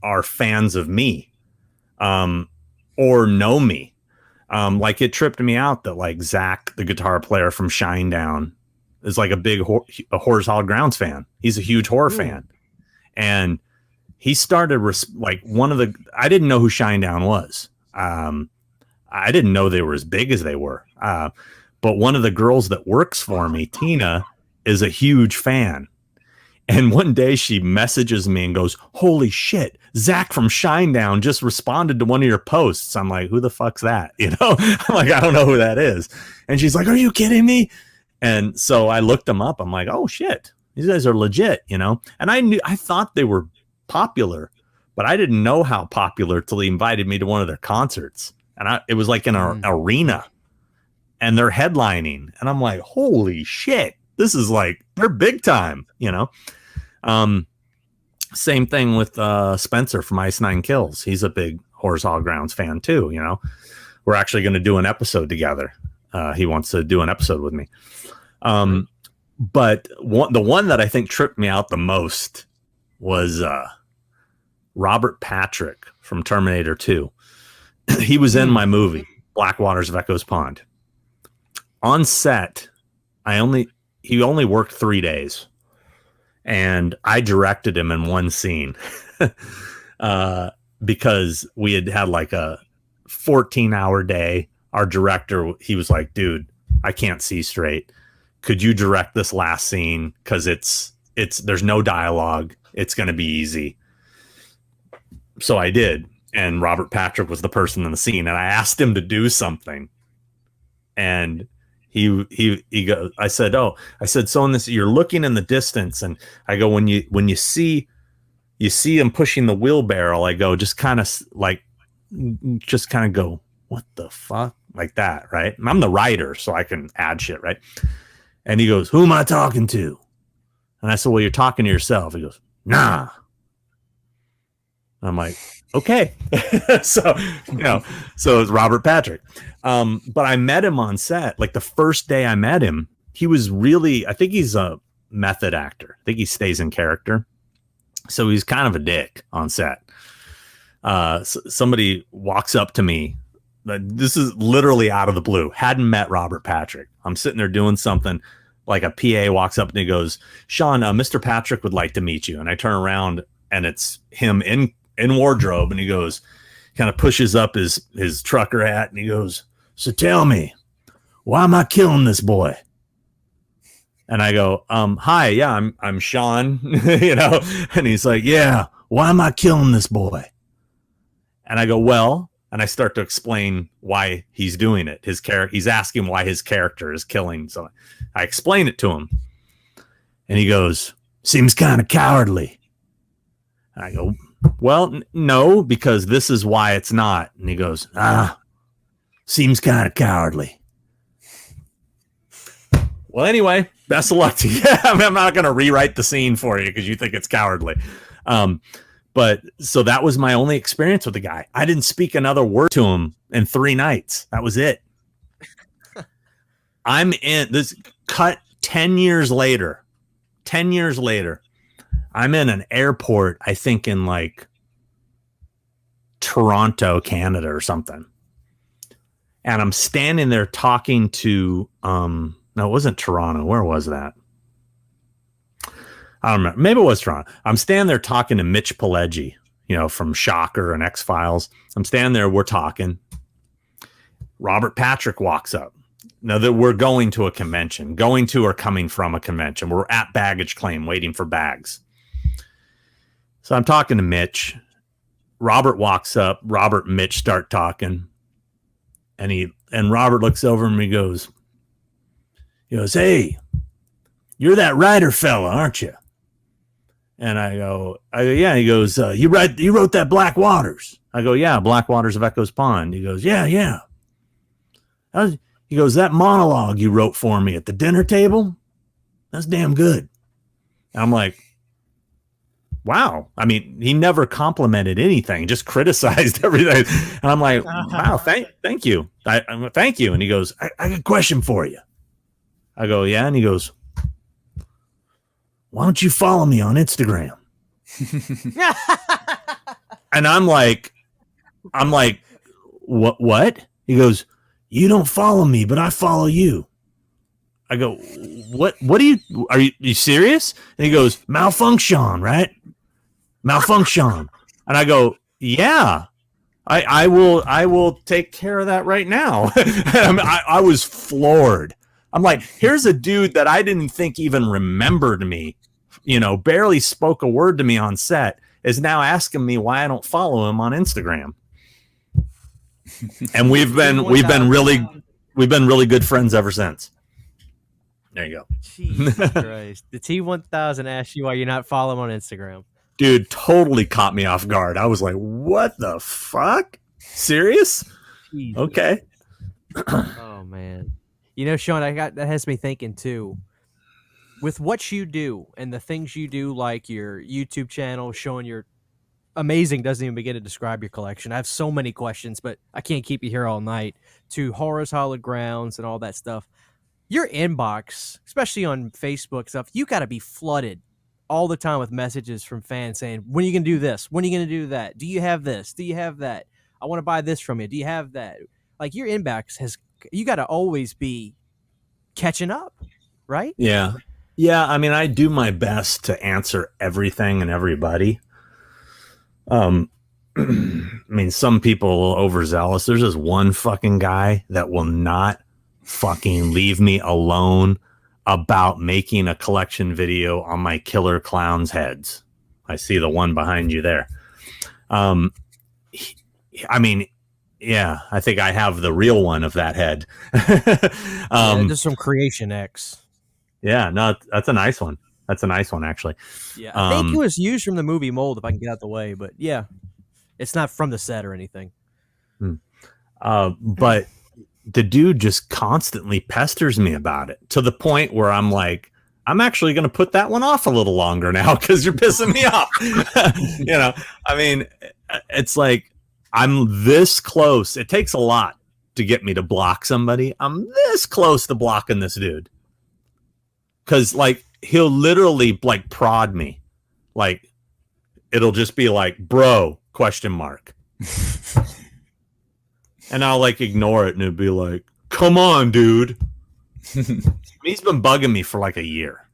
are fans of me, or know me. Like it tripped me out that like Zach, the guitar player from Shinedown, is like a big a Horrors Hall Grounds fan. He's a huge horror fan, and he started like one of the. I didn't know who Shinedown was. I didn't know they were as big as they were. But one of the girls that works for me, Tina, is a huge fan. And one day she messages me and goes, "Holy shit, Zach from Shinedown just responded to one of your posts." I'm like, "Who the fuck's that?" You know, I'm like, "I don't know who that is." And she's like, "Are you kidding me?" And so I looked them up. I'm like, "Oh shit, these guys are legit," you know? And I thought they were popular, but I didn't know how popular till he invited me to one of their concerts. And it was like in an arena and they're headlining. And I'm like, "Holy shit, this is like, they're big time," you know? Same thing with Spencer from Ice Nine Kills. He's a big Horrors Hall Grounds fan too, you know? We're actually going to do an episode together. He wants to do an episode with me. But the one that I think tripped me out the most was Robert Patrick from Terminator 2. He was in my movie, Black Waters of Echoes Pond. On set, he only worked 3 days. And I directed him in one scene because we had like a 14-hour day. Our director, he was like, "Dude, I can't see straight. Could you direct this last scene? Because there's no dialogue. It's going to be easy." So I did. And Robert Patrick was the person in the scene. And I asked him to do something. And he goes, I said, "So in this, you're looking in the distance." And I go, when you see him pushing the wheelbarrow, I go, just kind of go, "What the fuck?" Like that. Right. And I'm the writer, so I can add shit. Right. And he goes, "Who am I talking to?" And I said, "Well, you're talking to yourself." He goes, "Nah." I'm like, "Okay." So it's Robert Patrick. But I met him on set. Like the first day I met him, he was I think he's a method actor. I think he stays in character. So he's kind of a dick on set. Somebody walks up to me. This is literally out of the blue. Hadn't met Robert Patrick. I'm sitting there doing something. Like a PA walks up and he goes, "Sean, Mr. Patrick would like to meet you." And I turn around and it's him in wardrobe, and he goes, kind of pushes up his trucker hat, and he goes, "So tell me, why am I killing this boy?" And I go, "Hi, yeah, I'm Sean," you know. And he's like, "Yeah, why am I killing this boy?" And I go, "Well," and I start to explain why he's doing it. He's asking why his character is killing. So I explain it to him, and he goes, "Seems kind of cowardly." And I go, "Well, no, because this is why it's not." And he goes, "Seems kind of cowardly." Well, anyway, best of luck to you. I'm not going to rewrite the scene for you because you think it's cowardly. But so that was my only experience with the guy. I didn't speak another word to him in 3 nights. That was it. I'm in this cut 10 years later. 10 years later, I'm in an airport, I think in like Toronto, Canada or something. And I'm standing there talking to, no, it wasn't Toronto. Where was that? I don't remember. Maybe it was Toronto. I'm standing there talking to Mitch Pileggi, from Shocker and X-Files. I'm standing there. We're talking. Robert Patrick walks up. Now that we're going to a convention, going to or coming from a convention. We're at baggage claim waiting for bags. So I'm talking to Mitch. Robert walks up. Robert and Mitch start talking. And Robert looks over and he goes, "Hey, you're that writer fella, aren't you?" And I go, "Yeah." He goes, you wrote that Black Waters." I go, "Yeah, Black Waters of Echoes Pond." He goes, "Yeah. He goes, "That monologue you wrote for me at the dinner table, that's damn good." And I'm like, wow. I mean, he never complimented anything, just criticized everything. And I'm like, wow, thank you. Thank you. And he goes, I got a question for you. I go, yeah. And he goes, why don't you follow me on Instagram? And I'm like, what? He goes, you don't follow me, but I follow you. I go, what are you serious? And he goes, malfunction, right? Malfunction. And I go, yeah, I will take care of that right now. I was floored. I'm like, here's a dude that I didn't think even remembered me, barely spoke a word to me on set, is now asking me why I don't follow him on Instagram. And we've been really good friends ever since. There you go. Jesus Christ. The T1000 asked you why you're not following on Instagram. Dude, totally caught me off guard. I was like, what the fuck? Serious? Jesus. Okay. Oh, man. Sean, that has me thinking, too. With what you do and the things you do, like your YouTube channel, showing your amazing, doesn't even begin to describe your collection. I have so many questions, but I can't keep you here all night. To Horror's Hallowed Grounds and all that stuff. Your inbox, especially on Facebook stuff, you got to be flooded all the time with messages from fans saying, when are you going to do this? When are you going to do that? Do you have this? Do you have that? I want to buy this from you. Do you have that? Like, your inbox you got to always be catching up, right? Yeah. Yeah. I mean, I do my best to answer everything and everybody. I mean, some people are overzealous. There's this one fucking guy that will not fucking leave me alone about making a collection video on my killer clowns heads. I see the one behind you there. I mean, yeah, I think I have the real one of that head. Just from Creation X. Yeah, no, that's a nice one. That's a nice one, actually. Yeah, I think it was used from the movie mold, if I can get out the way. But yeah, it's not from the set or anything. But the dude just constantly pesters me about it to the point where I'm like, I'm actually going to put that one off a little longer now because you're pissing me off. I mean, it's like I'm this close. It takes a lot to get me to block somebody. I'm this close to blocking this dude because, like, he'll literally like prod me, like it'll just be like, bro ? And I'll like ignore it and it'd be like, come on, dude. He's been bugging me for like a year.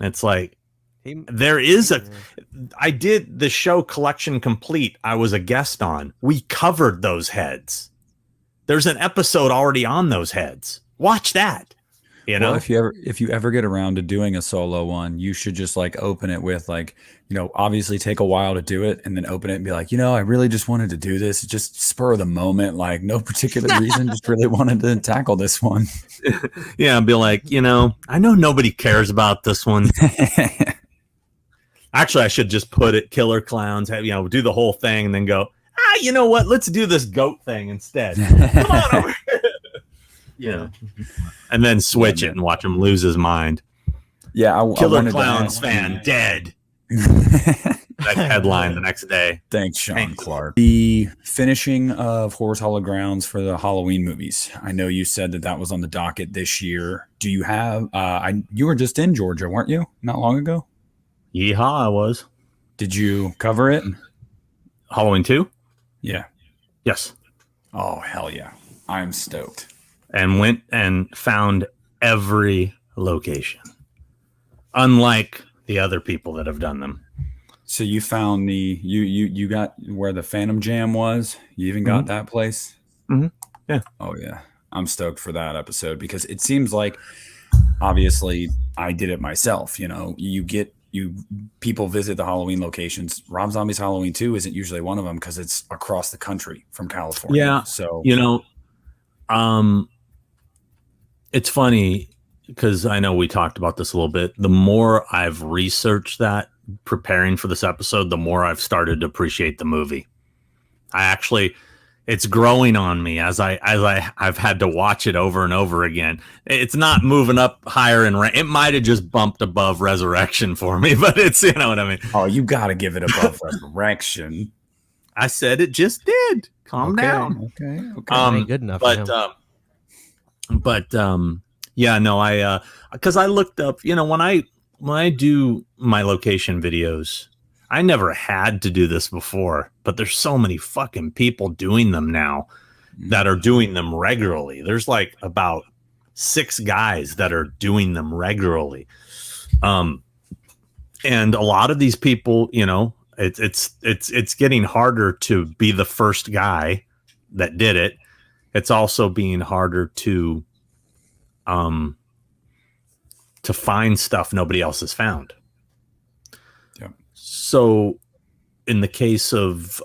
It's like, I did the show Collection Complete. I was a guest on. We covered those heads. There's an episode already on those heads. Watch that. Well, if you ever get around to doing a solo one, you should just like open it with like, obviously take a while to do it and then open it and be like, I really just wanted to do this. Just spur of the moment, like no particular reason, just really wanted to tackle this one. Yeah, I'd be like, I know nobody cares about this one. Actually, I should just put it killer clowns, do the whole thing and then go, you know what? Let's do this goat thing instead. Come on over here. And then switch it and watch him lose his mind. Yeah, Killer Clowns fan dead. That headline the next day. Thanks, Sean Clark. The finishing of Horror's Hallowed Grounds for the Halloween movies. I know you said that was on the docket this year. Do you have? You were just in Georgia, weren't you? Not long ago. Yeehaw! I was. Did you cover it? Halloween 2? Yeah. Yes. Oh hell yeah! I'm stoked. And went and found every location, unlike the other people that have done them. So you found you got where the Phantom Jam was. You even got that place. Mm-hmm. Yeah. Oh yeah, I'm stoked for that episode because it seems like, obviously, I did it myself. People visit the Halloween locations. Rob Zombie's Halloween 2 isn't usually one of them because it's across the country from California. Yeah. So it's funny because I know we talked about this a little bit. The more I've researched that preparing for this episode, the more I've started to appreciate the movie. I actually, it's growing on me I've had to watch it over and over again. It's not moving up higher in rank. It might have just bumped above Resurrection for me, but it's, you know what I mean. Oh, you got to give it above Resurrection. I said it just did. Calm down. Okay. Ain't good enough. Yeah, no, I because I looked up, you know, when I do my location videos, I never had to do this before, but there's so many fucking people doing them now that are doing them regularly. There's like about 6 guys that are doing them regularly. And a lot of these people, you know, it's getting harder to be the first guy that did it. It's also being harder to find stuff nobody else has found. Yeah. So in the case of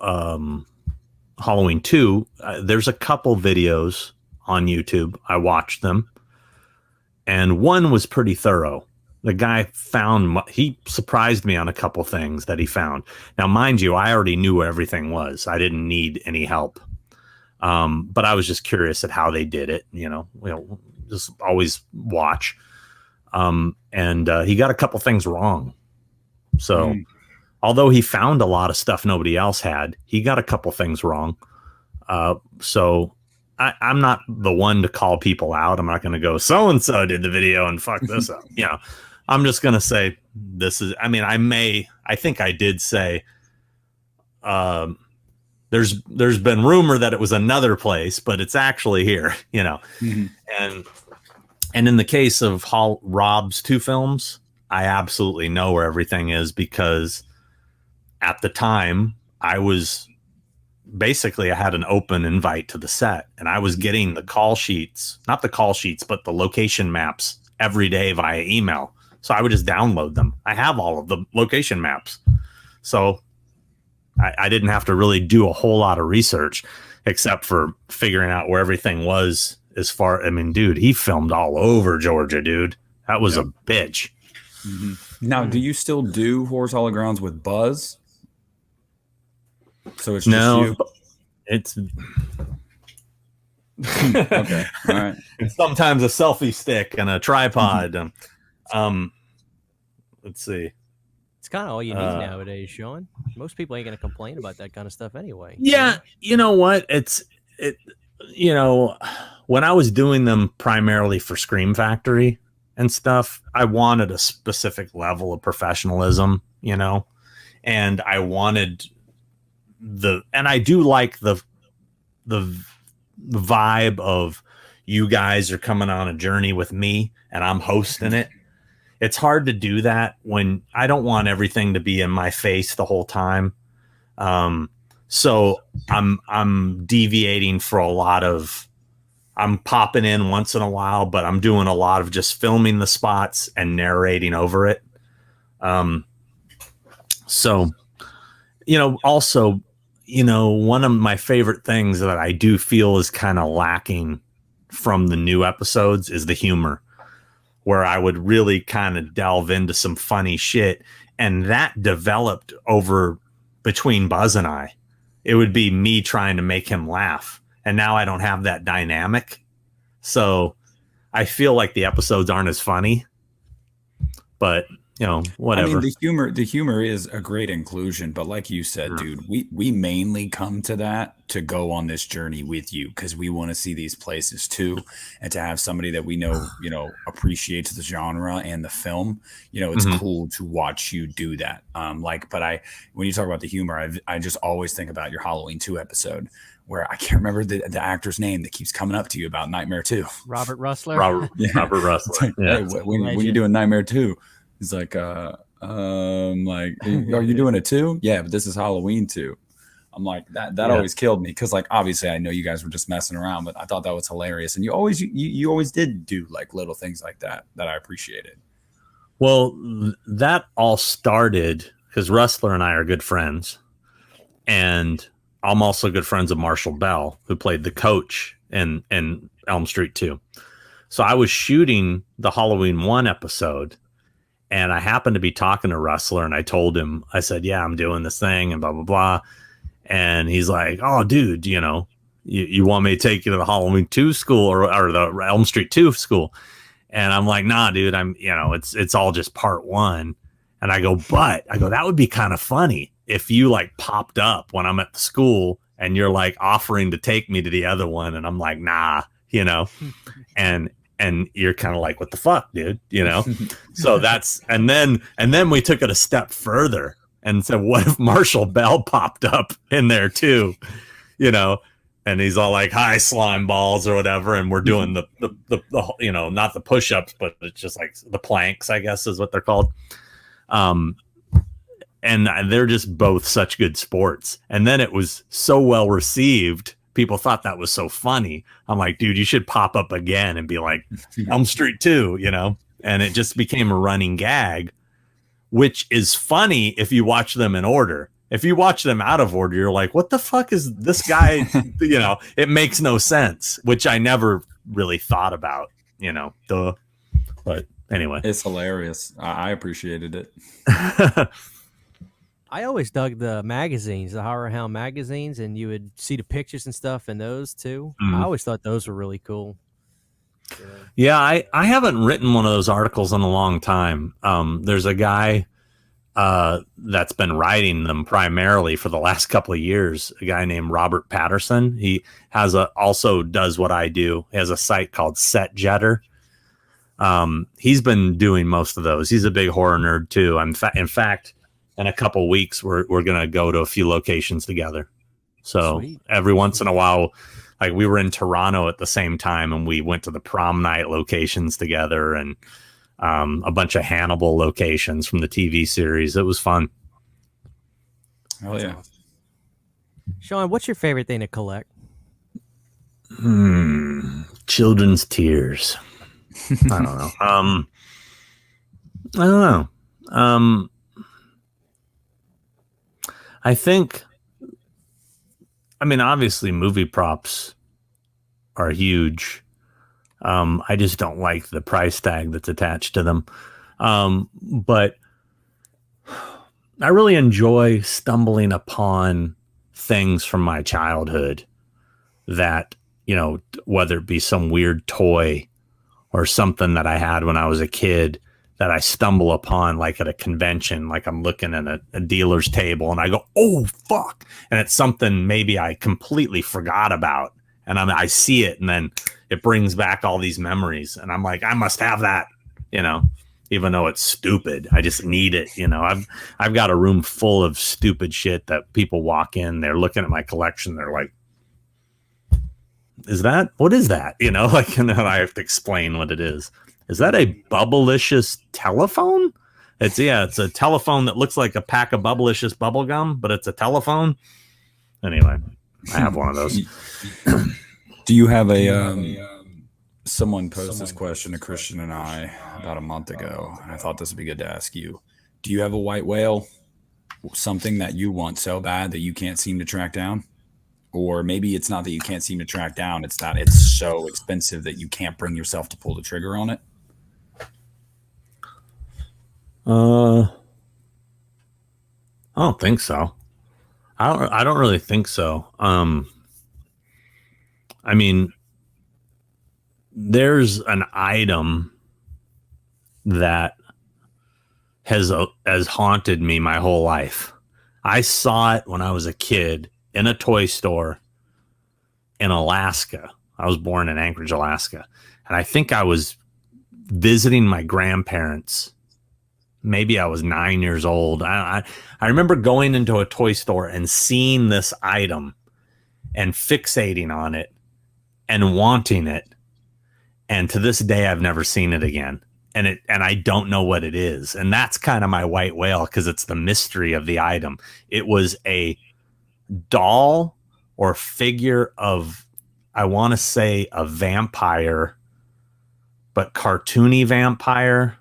Halloween 2, there's a couple videos on YouTube. I watched them, and one was pretty thorough. The guy he surprised me on a couple things that he found. Now, mind you, I already knew where everything was. I didn't need any help. But I was just curious at how they did it, you know, just always watch. And he got a couple things wrong. So although he found a lot of stuff nobody else had, he got a couple things wrong. So I'm not the one to call people out. I'm not going to go, so-and-so did the video and fuck this up. You know, I'm just going to say this is, I mean, I think I did say, there's been rumor that it was another place, but it's actually here, you know. And in the case of Rob's 2 films, I absolutely know where everything is, because at the time I had an open invite to the set, and I was getting the call sheets, not the call sheets, but the location maps every day via email. So I would just download them. I have all of the location maps. So I didn't have to really do a whole lot of research, except for figuring out where everything was. I mean, dude, he filmed all over Georgia, dude. That was a bitch. Now, do you still do Horrors Hollow Grounds with Buzz? So it's just you? It's okay. All right. It's sometimes a selfie stick and a tripod. Let's see. It's kind of all you need nowadays, Sean. Most people ain't going to complain about that kind of stuff anyway. Yeah, you know what? You know, when I was doing them primarily for Scream Factory and stuff, I wanted a specific level of professionalism, you know, and I wanted and I do like the vibe of you guys are coming on a journey with me and I'm hosting it. It's hard to do that when I don't want everything to be in my face the whole time. So I'm deviating for a lot of, I'm popping in once in a while, but I'm doing a lot of just filming the spots and narrating over it. So, you know, also, you know, one of my favorite things that I do feel is kind of lacking from the new episodes is the humor, where I would really kind of delve into some funny shit. And that developed over between Buzz and I. It would be me trying to make him laugh. And now I don't have that dynamic. So I feel like the episodes aren't as funny, but you know, whatever. I mean, the humor is a great inclusion, but like you said, dude, we mainly come to that to go on this journey with you, because we want to see these places too, and to have somebody that we know, you know, appreciates the genre and the film. You know, it's cool to watch you do that. When you talk about the humor, I just always think about your Halloween 2 episode, where I can't remember the actor's name that keeps coming up to you about Nightmare 2. Robert Russler. Robert Russler. Hey, when you're doing Nightmare 2. He's like, are you doing it too? Yeah, but this is Halloween 2. I'm like, that always killed me, because like obviously I know you guys were just messing around, but I thought that was hilarious. And you always did do like little things like that I appreciated. Well, that all started because Rustler and I are good friends, and I'm also good friends of Marshall Bell, who played the coach in Elm Street 2. So I was shooting the Halloween 1 episode, and I happened to be talking to Rustler, and I told him, I said, yeah, I'm doing this thing and blah, blah, blah. And he's like, oh, dude, you know, you want me to take you to the Halloween 2 school or the Elm Street 2 school? And I'm like, nah, dude, it's all just part 1. And I go, that would be kind of funny if you like popped up when I'm at the school and you're like offering to take me to the other one. And I'm like, nah, and you're kind of like, what the fuck, dude? So and then we took it a step further and said, what if Marshall Bell popped up in there too? And he's all like, hi, slime balls or whatever. And we're doing the not the push-ups, but it's just like the planks, I guess is what they're called. And they're just both such good sports. And then it was so well received. People thought that was so funny. I'm like, dude, you should pop up again and be like Elm Street 2, and it just became a running gag, which is funny if you watch them in order. If you watch them out of order, you're like, what the fuck is this guy? It makes no sense, which I never really thought about, but anyway, it's hilarious. I appreciated it. I always dug the magazines, the Horror Hound magazines, and you would see the pictures and stuff in those too. I always thought those were really cool. Yeah, I haven't written one of those articles in a long time. There's a guy that's been writing them primarily for the last couple of years, a guy named Robert Patterson. He also does what I do. He has a site called Set Jetter. He's been doing most of those. He's a big horror nerd too. In fact, in a couple weeks, we're going to go to a few locations together. So Sweet. Every once in a while, like we were in Toronto at the same time and we went to the prom night locations together and a bunch of Hannibal locations from the TV series. It was fun. Oh yeah. Sean, what's your favorite thing to collect? Children's tears. I don't know. I don't know. I think, obviously movie props are huge. I just don't like the price tag that's attached to them. But I really enjoy stumbling upon things from my childhood that, whether it be some weird toy or something that I had when I was a kid that I stumble upon, like at a convention, like I'm looking at a dealer's table and I go, oh, fuck. And it's something maybe I completely forgot about. And I see it and then it brings back all these memories. And I'm like, I must have that, even though it's stupid. I just need it. I've got a room full of stupid shit that people walk in, they're looking at my collection. They're like, what is that? And then I have to explain what it is. Is that a Bubblicious telephone? It's a telephone that looks like a pack of Bubblicious bubble gum, but it's a telephone. Anyway, I have one of those. Do you have someone posed this question to Christian and I about a month ago, and I thought this would be good to ask you. Do you have a white whale? Something that you want so bad that you can't seem to track down? Or maybe it's not that you can't seem to track down, it's that it's so expensive that you can't bring yourself to pull the trigger on it? I don't think so. I don't really think so. There's an item that has haunted me my whole life. I saw it when I was a kid in a toy store in Alaska. I was born in Anchorage, Alaska. And I think I was visiting my grandparents. Maybe I was 9 years old. I remember going into a toy store and seeing this item and fixating on it and wanting it. And to this day, I've never seen it again. And I don't know what it is. And that's kind of my white whale, because it's the mystery of the item. It was a doll or figure of, I want to say, a vampire, but cartoony vampire.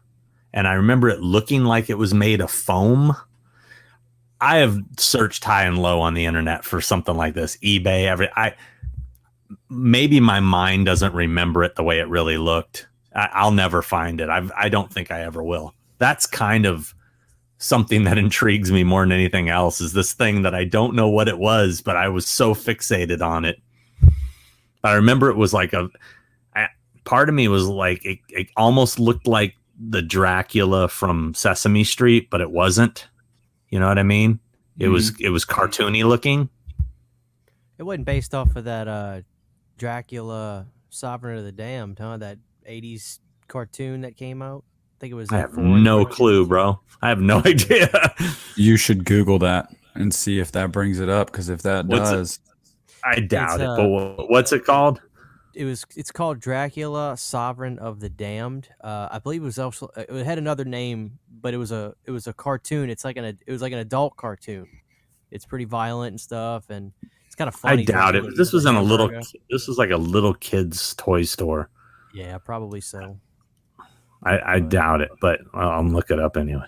And I remember it looking like it was made of foam. I have searched high and low on the internet for something like this, eBay, maybe my mind doesn't remember it the way it really looked. I'll never find it. I don't think I ever will. That's kind of something that intrigues me more than anything else, is this thing that I don't know what it was, but I was so fixated on it. I remember it was like part of me was like, it almost looked like the Dracula from Sesame Street, but it wasn't. You know what I mean? It was cartoony looking. It wasn't based off of that Dracula Sovereign of the Damned, huh? That 80s cartoon that came out. I think it was I that have foreign no cartoon. clue, bro. I have no idea. You should Google that and see if that brings it up. Because if that does, I doubt it. But what's it called? It's called Dracula Sovereign of the Damned. I believe it was also it had another name, but it was a cartoon. It was like an adult cartoon. It's pretty violent and stuff, and it's kind of I funny. doubt it. This was in a little. Hamburger. This was like a little kid's toy store. Yeah, probably so. I doubt it, but I'll look it up anyway.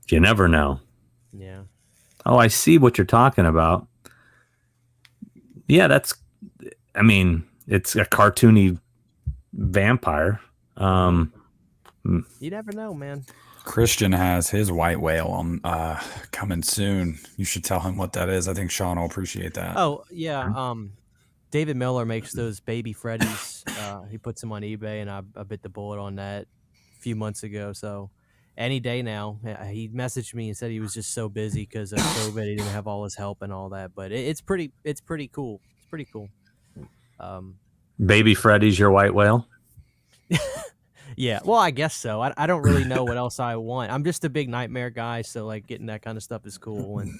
You never know. Yeah. Oh, I see what you're talking about. Yeah, I mean, it's a cartoony vampire. You never know, man. Christian has his white whale on coming soon. You should tell him what that is. I think Sean will appreciate that. Oh yeah. David Miller makes those baby Freddies. He puts them on eBay, and I bit the bullet on that a few months ago. So any day now, he messaged me and said he was just so busy because of COVID, he didn't have all his help and all that. But it's pretty cool. It's pretty cool. Baby Freddy's your white whale? Yeah, well, I guess so. I don't really know what else I want. I'm just a big nightmare guy, so like getting that kind of stuff is cool. And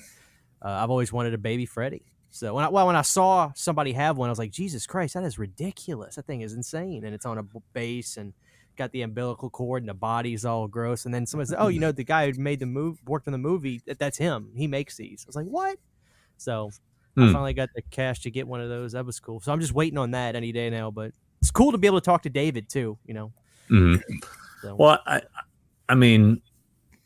I've always wanted a baby Freddy. So when I saw somebody have one, I was like, Jesus Christ, that is ridiculous. That thing is insane, and it's on a base and got the umbilical cord, and the body's all gross. And then somebody said, "Oh, you know, the guy who made the movie, worked on the movie. That's him. He makes these." I was like, "What?" So I finally got the cash to get one of those. That was cool. So I'm just waiting on that any day now. But it's cool to be able to talk to David too. You know. Mm-hmm. So. Well, I mean,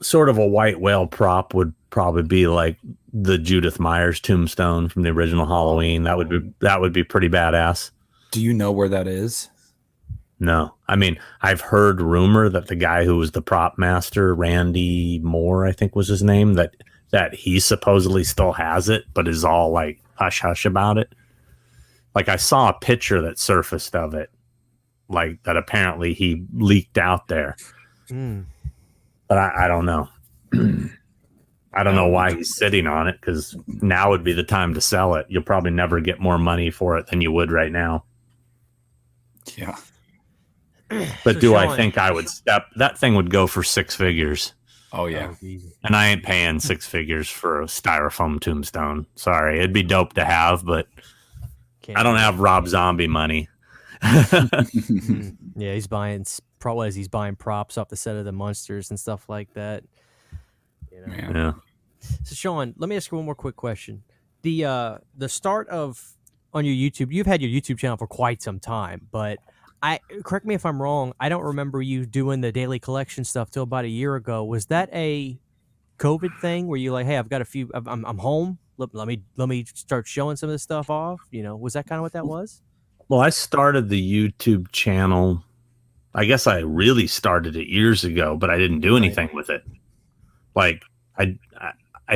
sort of a white whale prop would probably be like the Judith Myers tombstone from the original Halloween. That would be pretty badass. Do you know where that is? No, I mean, I've heard rumor that the guy who was the prop master, Randy Moore, I think was his name, that he supposedly still has it, but is all like hush hush about it. Like I saw a picture that surfaced of it, like that apparently he leaked out there. But I don't know. I don't know why he's sitting on it, because now would be the time to sell it. You'll probably never get more money for it than you would right now. Yeah. But So do Sean, I think I would that thing would go for 6 figures. Oh, yeah. And I ain't paying 6 figures for a styrofoam tombstone. Sorry. It'd be dope to have, but I don't have Rob Zombie money. Yeah, he's buying props off the set of the Monsters and stuff like that. You know? Yeah. So Sean, let me ask you one more quick question. The start of on your YouTube, you've had your YouTube channel for quite some time, but correct me if I'm wrong, I don't remember you doing the daily collection stuff till about a year ago. Was that a COVID thing where you like, hey, I've got a few, I'm home. Let me start showing some of this stuff off. You know, was that kind of what that was? Well, I started the YouTube channel. I guess I really started it years ago, but I didn't do anything with it. Like I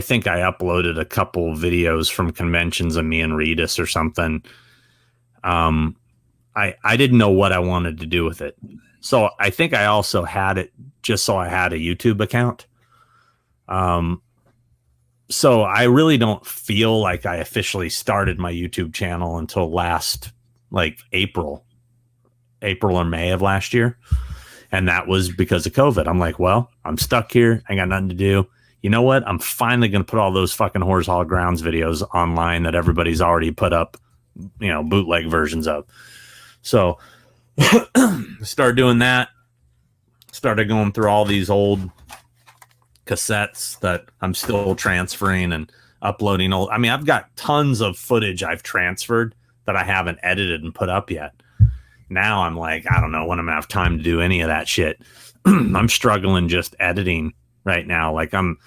think I uploaded a couple videos from conventions of me and Redis or something. I didn't know what I wanted to do with it. So I think I also had it just so I had a YouTube account. So I really don't feel like I officially started my YouTube channel until last like April or May of last year. And that was because of COVID. I'm like, well, I'm stuck here. I got nothing to do. You know what? I'm finally going to put all those fucking Horrors Hall Grounds videos online that everybody's already put up, you know, bootleg versions of. So started doing that. Started going through all these old cassettes that I'm still transferring and uploading old. I mean, I've got tons of footage I've transferred that I haven't edited and put up yet. Now I'm like, I don't know when I'm gonna have time to do any of that shit. I'm struggling just editing right now. Like I'm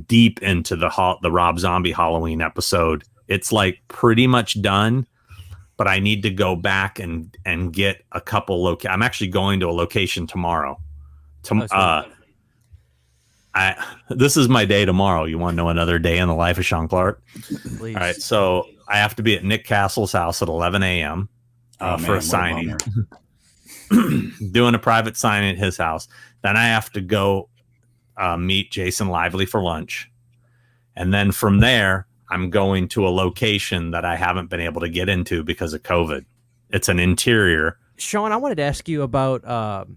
deep into the Rob Zombie Halloween episode. It's like pretty much done, but I need to go back and get a couple I'm actually going to a location tomorrow. This is my day tomorrow. You want to know another day in the life of Sean Clark? Please. All right. So I have to be at Nick Castle's house at 11 a.m. for a signing, doing a private signing at his house. Then I have to go meet Jason Lively for lunch. And then from there, I'm going to a location that I haven't been able to get into because of COVID. It's an interior. Sean, I wanted to ask you about,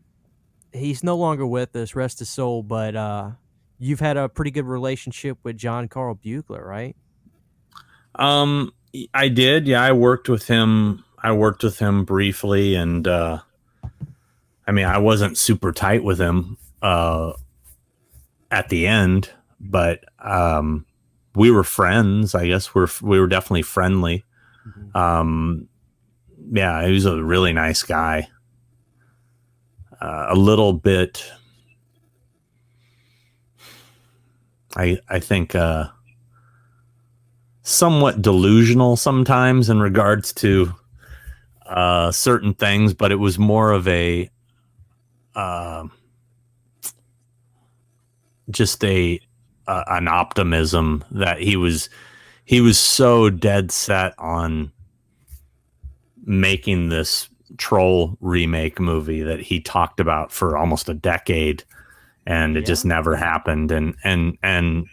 he's no longer with us, rest his soul, but you've had a pretty good relationship with John Carl Bugler, right? I did. Yeah, I worked with him. Briefly, and I mean, I wasn't super tight with him at the end, but we were friends. I guess we were definitely friendly. Mm-hmm. Yeah, he was a really nice guy. A little bit, I think, somewhat delusional sometimes in regards to certain things, but it was more of a just an optimism that he was so dead set on making this troll remake movie that he talked about for almost a decade, and it just never happened. And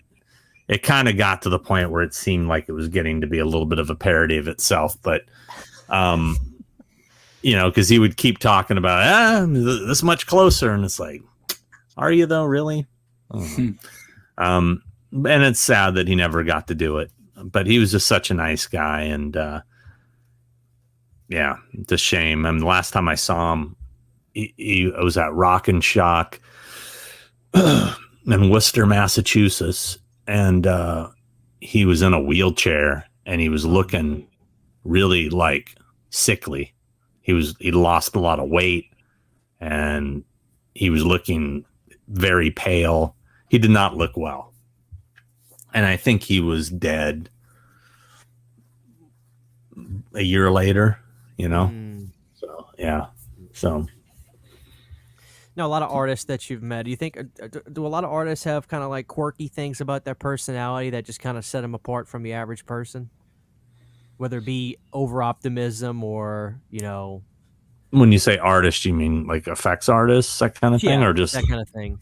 it kind of got to the point where it seemed like it was getting to be a little bit of a parody of itself. But, you know, because he would keep talking about this much closer, and it's like, are you though, really? And it's sad that he never got to do it, but he was just such a nice guy. And yeah, it's a shame. I mean, the last time I saw him, he was at Rock and Shock in Worcester, Massachusetts, and he was in a wheelchair, and he was looking really like sickly. He lost a lot of weight, and he was looking very pale. He did not look well. And I think he was dead a year later, you know? So, yeah. So. Now, a lot of artists that you've met, do you think, do a lot of artists have kind of like quirky things about their personality that just kind of set them apart from the average person? Whether it be over optimism or, you know. When you say artist, you mean like effects artists, that kind of thing, or just that kind of thing?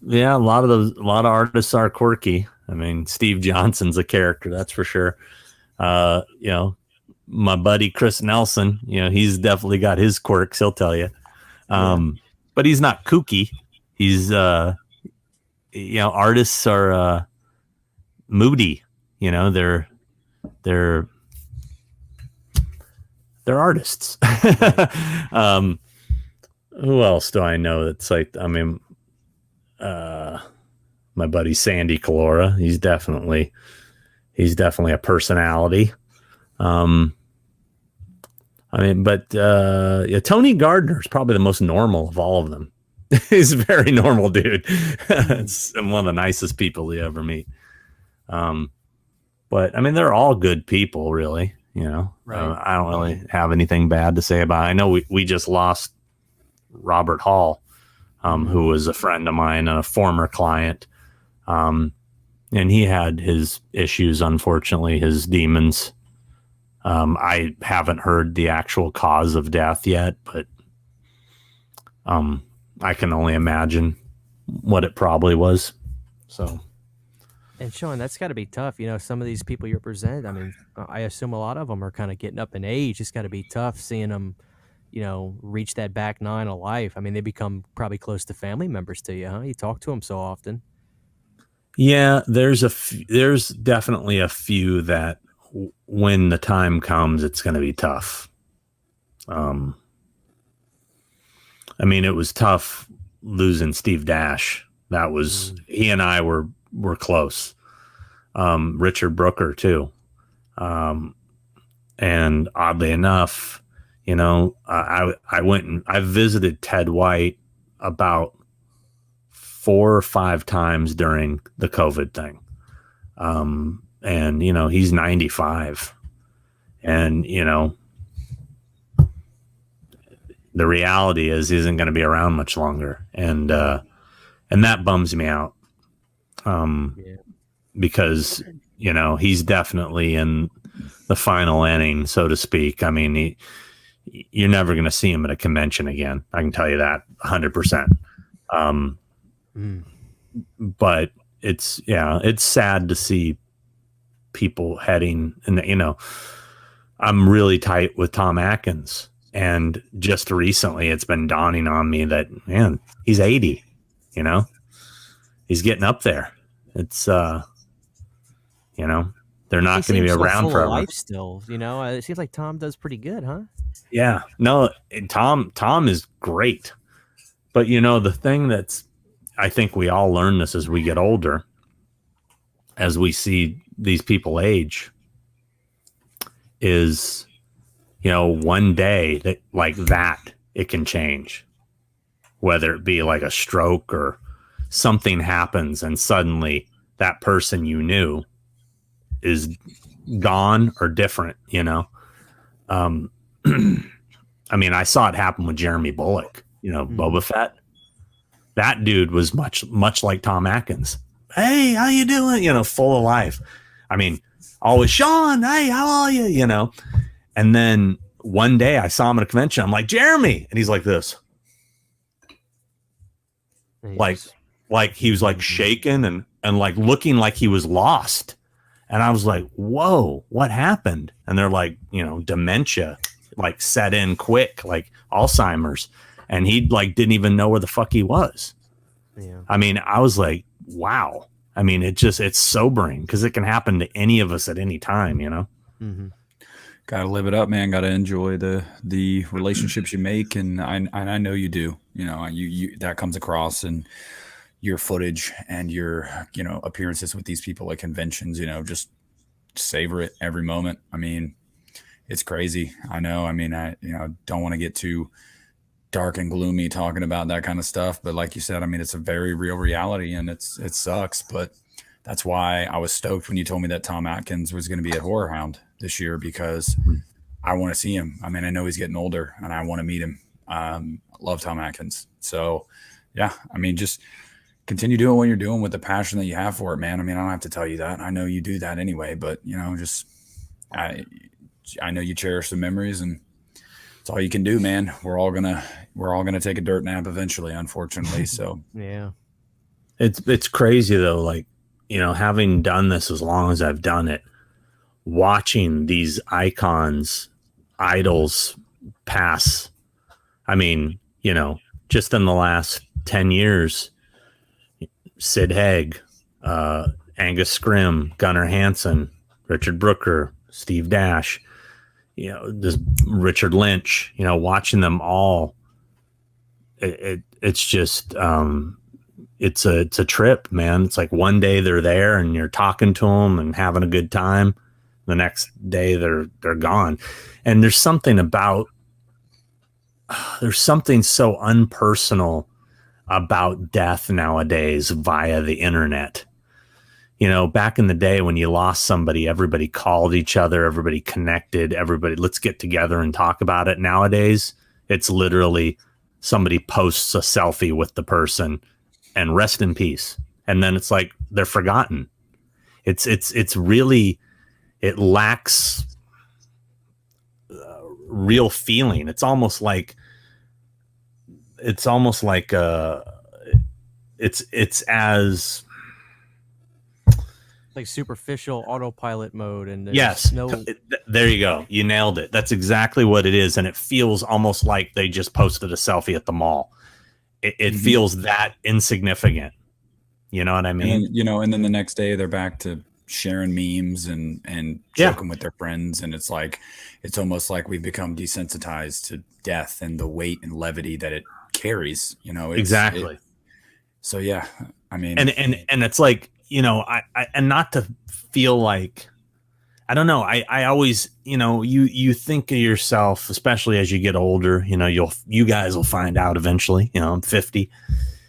Yeah, a lot of artists are quirky. I mean, Steve Johnson's a character, that's for sure. You know, my buddy Chris Nelson, you know, he's definitely got his quirks, he'll tell you. But he's not kooky. He's you know, artists are moody, you know, they're artists. Who else do I know that's like, I mean, my buddy Sandy Calora, he's definitely a personality. I mean, but yeah, Tony Gardner is probably the most normal of all of them. He's a very normal dude. It's one of the nicest people you ever meet. But I mean, they're all good people, really. You know, right. I don't really have anything bad to say about it. I know we just lost Robert Hall, who was a friend of mine and a former client. And he had his issues, unfortunately, his demons. I haven't heard the actual cause of death yet, but I can only imagine what it probably was. So. And Sean, that's got to be tough. You know, some of these people you represent, I mean, I assume a lot of them are kind of getting up in age. It's got to be tough seeing them, you know, reach that back nine of life. I mean, they become probably close to family members to you, huh? You talk to them so often. Yeah, there's definitely a few that when the time comes, it's going to be tough. I mean, it was tough losing Steve Dash. That was, he and I were close. Richard Brooker too. And oddly enough, you know, I went and I visited Ted White about 4 or 5 times during the COVID thing. And, you know, he's 95 and, you know, the reality is he isn't going to be around much longer. And that bums me out. Because he's definitely in the final inning, so to speak. I mean, you're never going to see him at a convention again. I can tell you that 100%. But it's sad to see people heading, and I'm really tight with Tom Atkins, and just recently it's been dawning on me that, man, he's 80, he's getting up there. It's they're not going to be around forever. Life still, it seems like Tom does pretty good, huh? Yeah, no, Tom is great, but the thing that's, I think we all learn this as we get older, as we see these people age, is one day that like that it can change, whether it be like a stroke or something happens and suddenly that person you knew is gone or different. I mean, I saw it happen with Jeremy Bullock, Boba Fett. That dude was much like Tom Atkins. Hey, how you doing? Full of life. I mean, always, Sean, hey, how are you? And then one day I saw him at a convention. I'm like, Jeremy. And he's like this. Yes. Like he was like shaking and like looking like he was lost. And I was like, whoa, what happened? And they're like, dementia like set in quick, like Alzheimer's. And he like didn't even know where the fuck he was. Yeah. I mean, I was like, wow. I mean, it's sobering because it can happen to any of us at any time, Mm-hmm. Got to live it up, man. Got to enjoy the relationships you make. And I know you do, you that comes across in your footage and your, appearances with these people at conventions, just savor it every moment. I mean, it's crazy. I know. I mean, I don't want to get too dark and gloomy talking about that kind of stuff, but like you said, I mean, it's a very real reality, and it sucks. But that's why I was stoked when you told me that Tom Atkins was going to be at Horror Hound this year, because I want to see him. I mean, I know he's getting older, and I want to meet him. Love Tom Atkins. So, yeah, I mean, just continue doing what you're doing with the passion that you have for it, man. I mean, I don't have to tell you that. I know you do that anyway, but just I know you cherish the memories, and it's all you can do, man. We're all gonna take a dirt nap eventually, unfortunately. So yeah, it's crazy though. Like, having done this as long as I've done it, watching these idols pass. I mean, just in the last 10 years, Sid Haig, Angus Scrim, Gunnar Hansen, Richard Brooker, Steve Dash, this Richard Lynch, watching them all, it's just, it's a trip, man. It's like one day they're there and you're talking to them and having a good time. The next day they're gone. And there's something so unpersonal about death nowadays via the internet. Back in the day when you lost somebody, everybody called each other, everybody connected, everybody, let's get together and talk about it. Nowadays, it's literally somebody posts a selfie with the person and rest in peace. And then it's like they're forgotten. It's really, it lacks real feeling. It's almost like it's as like superficial autopilot mode. And yes, there you go. You nailed it. That's exactly what it is. And it feels almost like they just posted a selfie at the mall. It feels that insignificant. You know what I mean? And, and then the next day they're back to sharing memes and joking with their friends. And it's like, it's almost like we've become desensitized to death and the weight and levity that it carries, exactly. So, yeah, I mean, and it's like, I and not to feel like, I don't know. I always, you think of yourself, especially as you get older, you guys will find out eventually, I'm 50.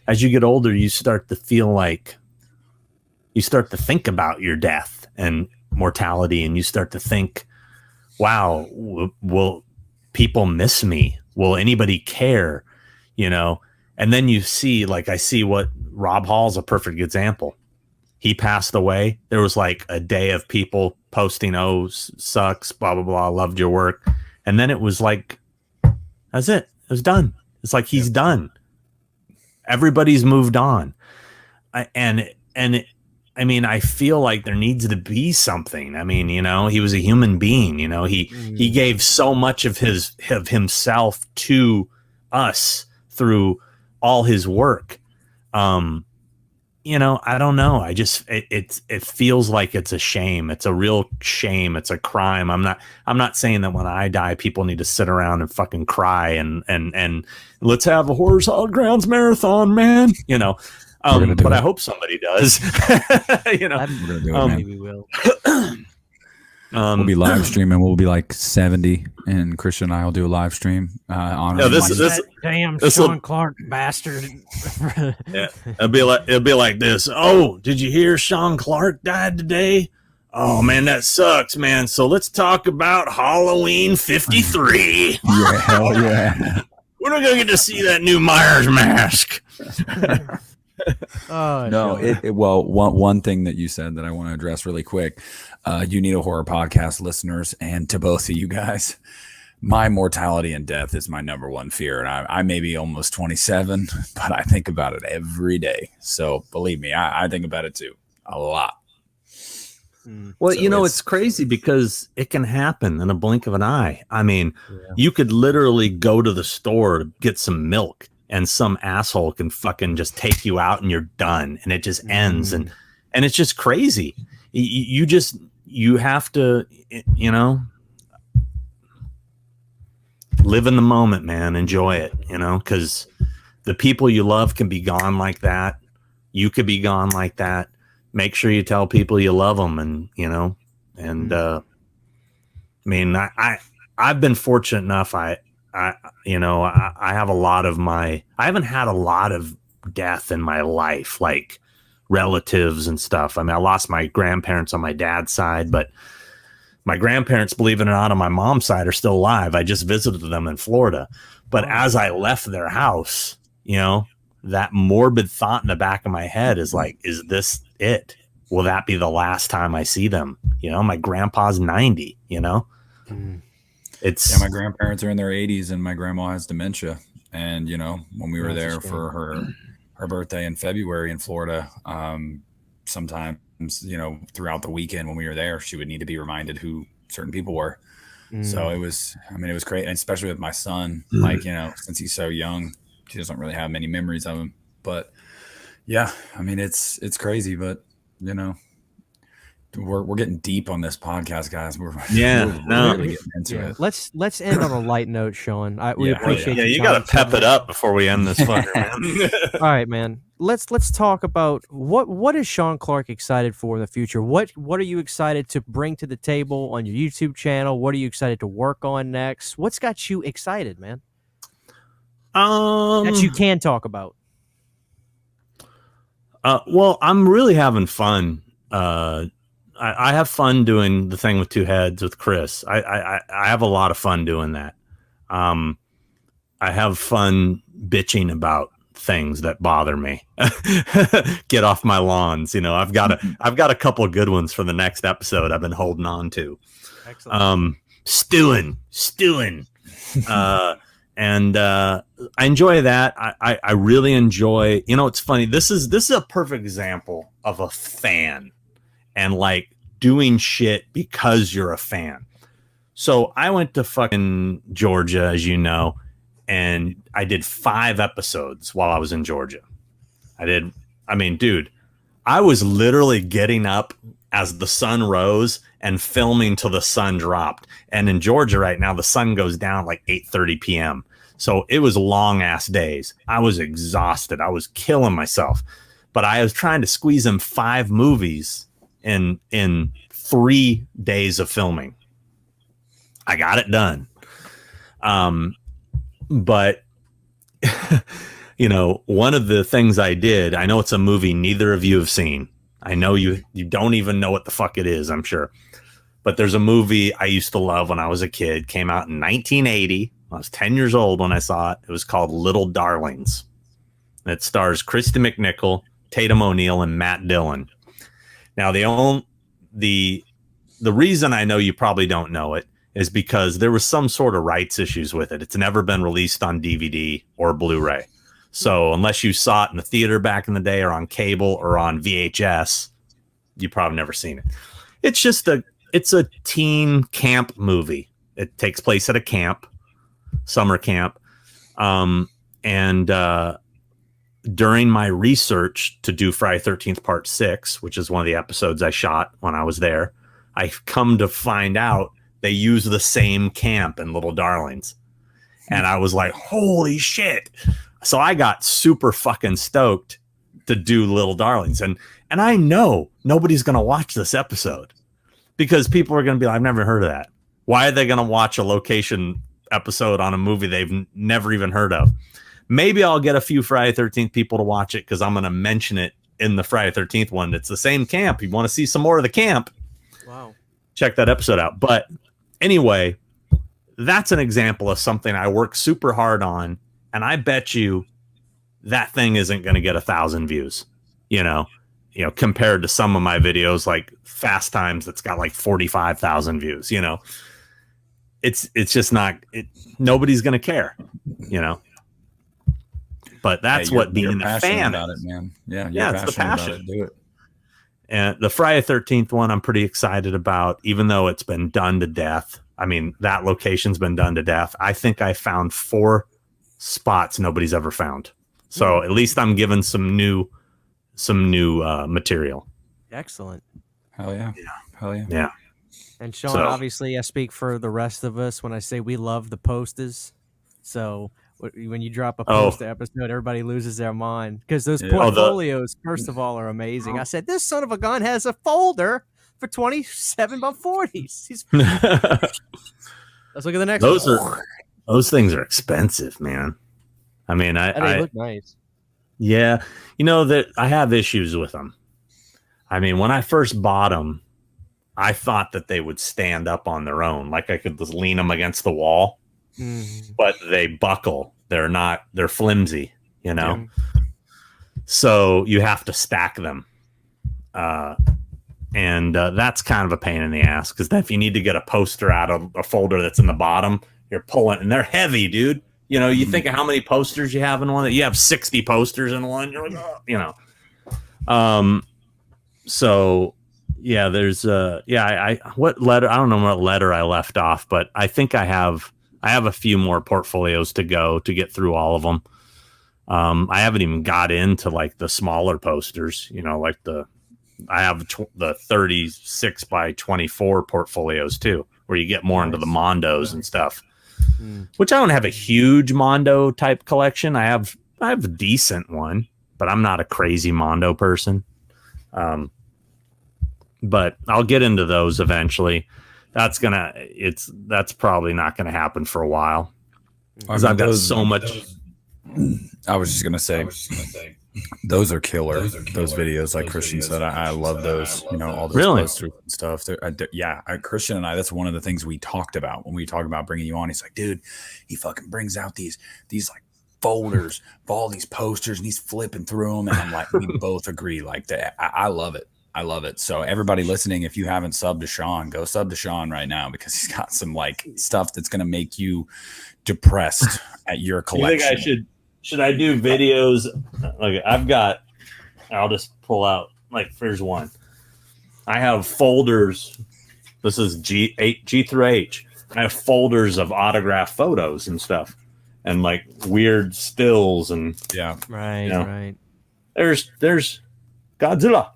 As you get older, you start to feel like, you start to think about your death and mortality, and you start to think, wow, will people miss me? Will anybody care? And then you see, like, I see what Rob Hall's a perfect example. he passed away, there was like a day of people posting, "Oh, sucks, blah blah blah, loved your work," and then it was like, that's it. It was done. It's like he's done. Everybody's moved on, I mean, I feel like there needs to be something. I mean, he was a human being. He gave so much of himself to us through all his work. I don't know. It feels like it's a shame. It's a real shame. It's a crime. I'm not saying that when I die, people need to sit around and fucking cry and let's have a Horrors Hall Grounds marathon, man. But I hope somebody does. We're gonna do it, Maybe we will. We'll be live streaming. We'll be like 70, and Christian and I will do a live stream. Damn Sean Clark bastard. Yeah, it'll be like this. Oh, did you hear Sean Clark died today? Oh man, that sucks, man. So let's talk about Halloween 53. Yeah, hell yeah. We're not gonna get to see that new Myers mask. Well, one thing that you said that I want to address really quick, Uneeda Horror Podcast listeners, and to both of you guys, my mortality and death is my number one fear, and I may be almost 27, but I think about it every day. So believe me, I think about it too, a lot. Well, it's crazy because it can happen in a blink of an eye. I mean, you could literally go to the store to get some milk, and some asshole can fucking just take you out and you're done, and it just ends. And it's just crazy. You have to, live in the moment, man. Enjoy it, because the people you love can be gone like that. You could be gone like that. Make sure you tell people you love them. And, I mean, I've been fortunate enough. I have a lot of I haven't had a lot of death in my life, like relatives and stuff. I mean, I lost my grandparents on my dad's side, but my grandparents, believe it or not, on my mom's side are still alive. I just visited them in Florida. But as I left their house, that morbid thought in the back of my head is like, is this it? Will that be the last time I see them? My grandpa's 90, It's my grandparents are in their 80s, and my grandma has dementia. And when we were there for her birthday in February in Florida, sometimes throughout the weekend when we were there, she would need to be reminded who certain people were. So it was great, and especially with my son, since he's so young, she doesn't really have many memories of him. But yeah, I mean, it's crazy, but we're getting deep on this podcast, guys. We're really getting into it. Let's end on a light note, Sean. We appreciate. Yeah, you got to pep it up before we end this fucker, man. All right, man. Let's talk about what is Sean Clark excited for in the future? What are you excited to bring to the table on your YouTube channel? What are you excited to work on next? What's got you excited, man? That you can talk about. Well, I'm really having fun. I have fun doing the thing with two heads with Chris. I have a lot of fun doing that. I have fun bitching about things that bother me. Get off my lawns. I've got a couple of good ones for the next episode I've been holding on to. Excellent. Stewing. And I enjoy that. I really enjoy, it's funny. This is a perfect example of a fan and like doing shit because you're a fan. So I went to fucking Georgia, as you know, and I did 5 episodes while I was in Georgia. Dude, I was literally getting up as the sun rose and filming till the sun dropped. And in Georgia right now, the sun goes down like 8:30 p.m. So it was long ass days. I was exhausted. I was killing myself, but I was trying to squeeze in 5 movies in 3 days of filming. I got it done. But one of the things I did, I know it's a movie neither of you have seen. I know you don't even know what the fuck it is, I'm sure. But there's a movie I used to love when I was a kid. Came out in 1980. I was 10 years old when I saw it. It was called Little Darlings. It stars Christy McNichol, Tatum O'Neal, and Matt Dillon. Now the reason I know you probably don't know it is because there was some sort of rights issues with it. It's never been released on DVD or Blu-ray. So unless you saw it in the theater back in the day or on cable or on VHS, you probably never seen it. It's a teen camp movie. It takes place at a camp, summer camp. And during my research to do Friday 13th Part 6, which is one of the episodes I shot when I was there, I've come to find out they use the same camp in Little Darlings. And I was like, holy shit. So I got super fucking stoked to do Little Darlings. And I know nobody's going to watch this episode because people are going to be like, I've never heard of that. Why are they going to watch a location episode on a movie they've never even heard of? Maybe I'll get a few Friday 13th people to watch it because I'm going to mention it in the Friday 13th one. It's the same camp. You want to see some more of the camp? Wow. Check that episode out. But anyway, that's an example of something I work super hard on. And I bet you that thing isn't going to get 1,000 views, compared to some of my videos like Fast Times that's got like 45,000 views, it's just not, nobody's going to care, but that's what being a fan about it, man. Yeah, it's the passion. Do it. And the Friday 13th one, I'm pretty excited about, even though it's been done to death. I mean, that location's been done to death. I think I found 4 spots nobody's ever found. So at least I'm given some new material. Excellent. Hell yeah. Hell yeah. Yeah. And Sean, obviously I speak for the rest of us when I say we love the posters. So when you drop a poster episode, everybody loses their mind because those portfolios, first of all, are amazing. I said, this son of a gun has a folder for 27 by 40s. Let's look at the next one. Those things are expensive, man. I mean, they look nice. Yeah. That I have issues with them. I mean, when I first bought them, I thought that they would stand up on their own. Like I could just lean them against the wall, but they buckle. They're flimsy, So you have to stack them. And that's kind of a pain in the ass because if you need to get a poster out of a folder that's in the bottom, you're pulling, and they're heavy, dude. You think of how many posters you have in one. You have 60 posters in one. You're like, So yeah, there's what letter? I don't know what letter I left off, but I think I have a few more portfolios to go to get through all of them. I haven't even got into like the smaller posters. Like I have the 36 by 24 portfolios too, where you get more into the Mondos and stuff. Which I don't have a huge Mondo type collection. I have a decent one, but I'm not a crazy Mondo person. But I'll get into those eventually. That's probably not gonna happen for a while because I've got so much. I was just gonna say, those are killer. Those videos, like Christian said, I love those. All those posters and stuff. Christian and I, that's one of the things we talked about when we talked about bringing you on. He's like, dude, he fucking brings out these like folders of all these posters and he's flipping through them. And I'm like, we both agree. Like that, I love it. I love it. So everybody listening, if you haven't subbed to Sean, go sub to Sean right now because he's got some like stuff that's gonna make you depressed at your collection. You think should I do videos? Like I'll just pull out, like, here's one. I have folders. This is G through H. I have folders of autographed photos and stuff and like weird stills and right. There's Godzilla.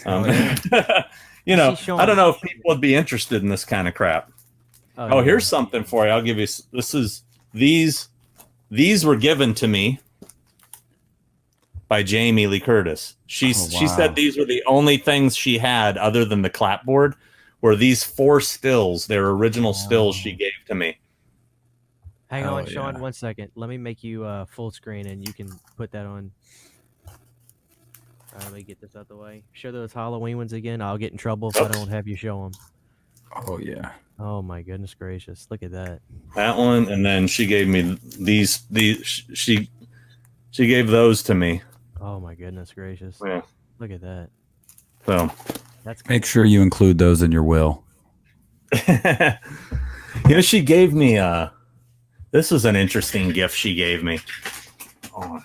I don't know if people would be interested in this kind of crap. Here's something for you. I'll give you, these were given to me by Jamie Lee Curtis. She said these were the only things she had other than the clapboard were these 4 stills. They were original stills she gave to me. Hang on, Sean, 1 second. Let me make you full screen and you can put that on. Let me get this out the way. Show those Halloween ones again. I'll get in trouble if I don't have you show them. Oh, yeah. Oh, my goodness gracious. Look at that. That one, and then she gave me these she gave those to me. Oh, my goodness gracious. Yeah. Look at that. So That's cool. Make sure you include those in your will. She gave me this was an interesting gift she gave me. Oh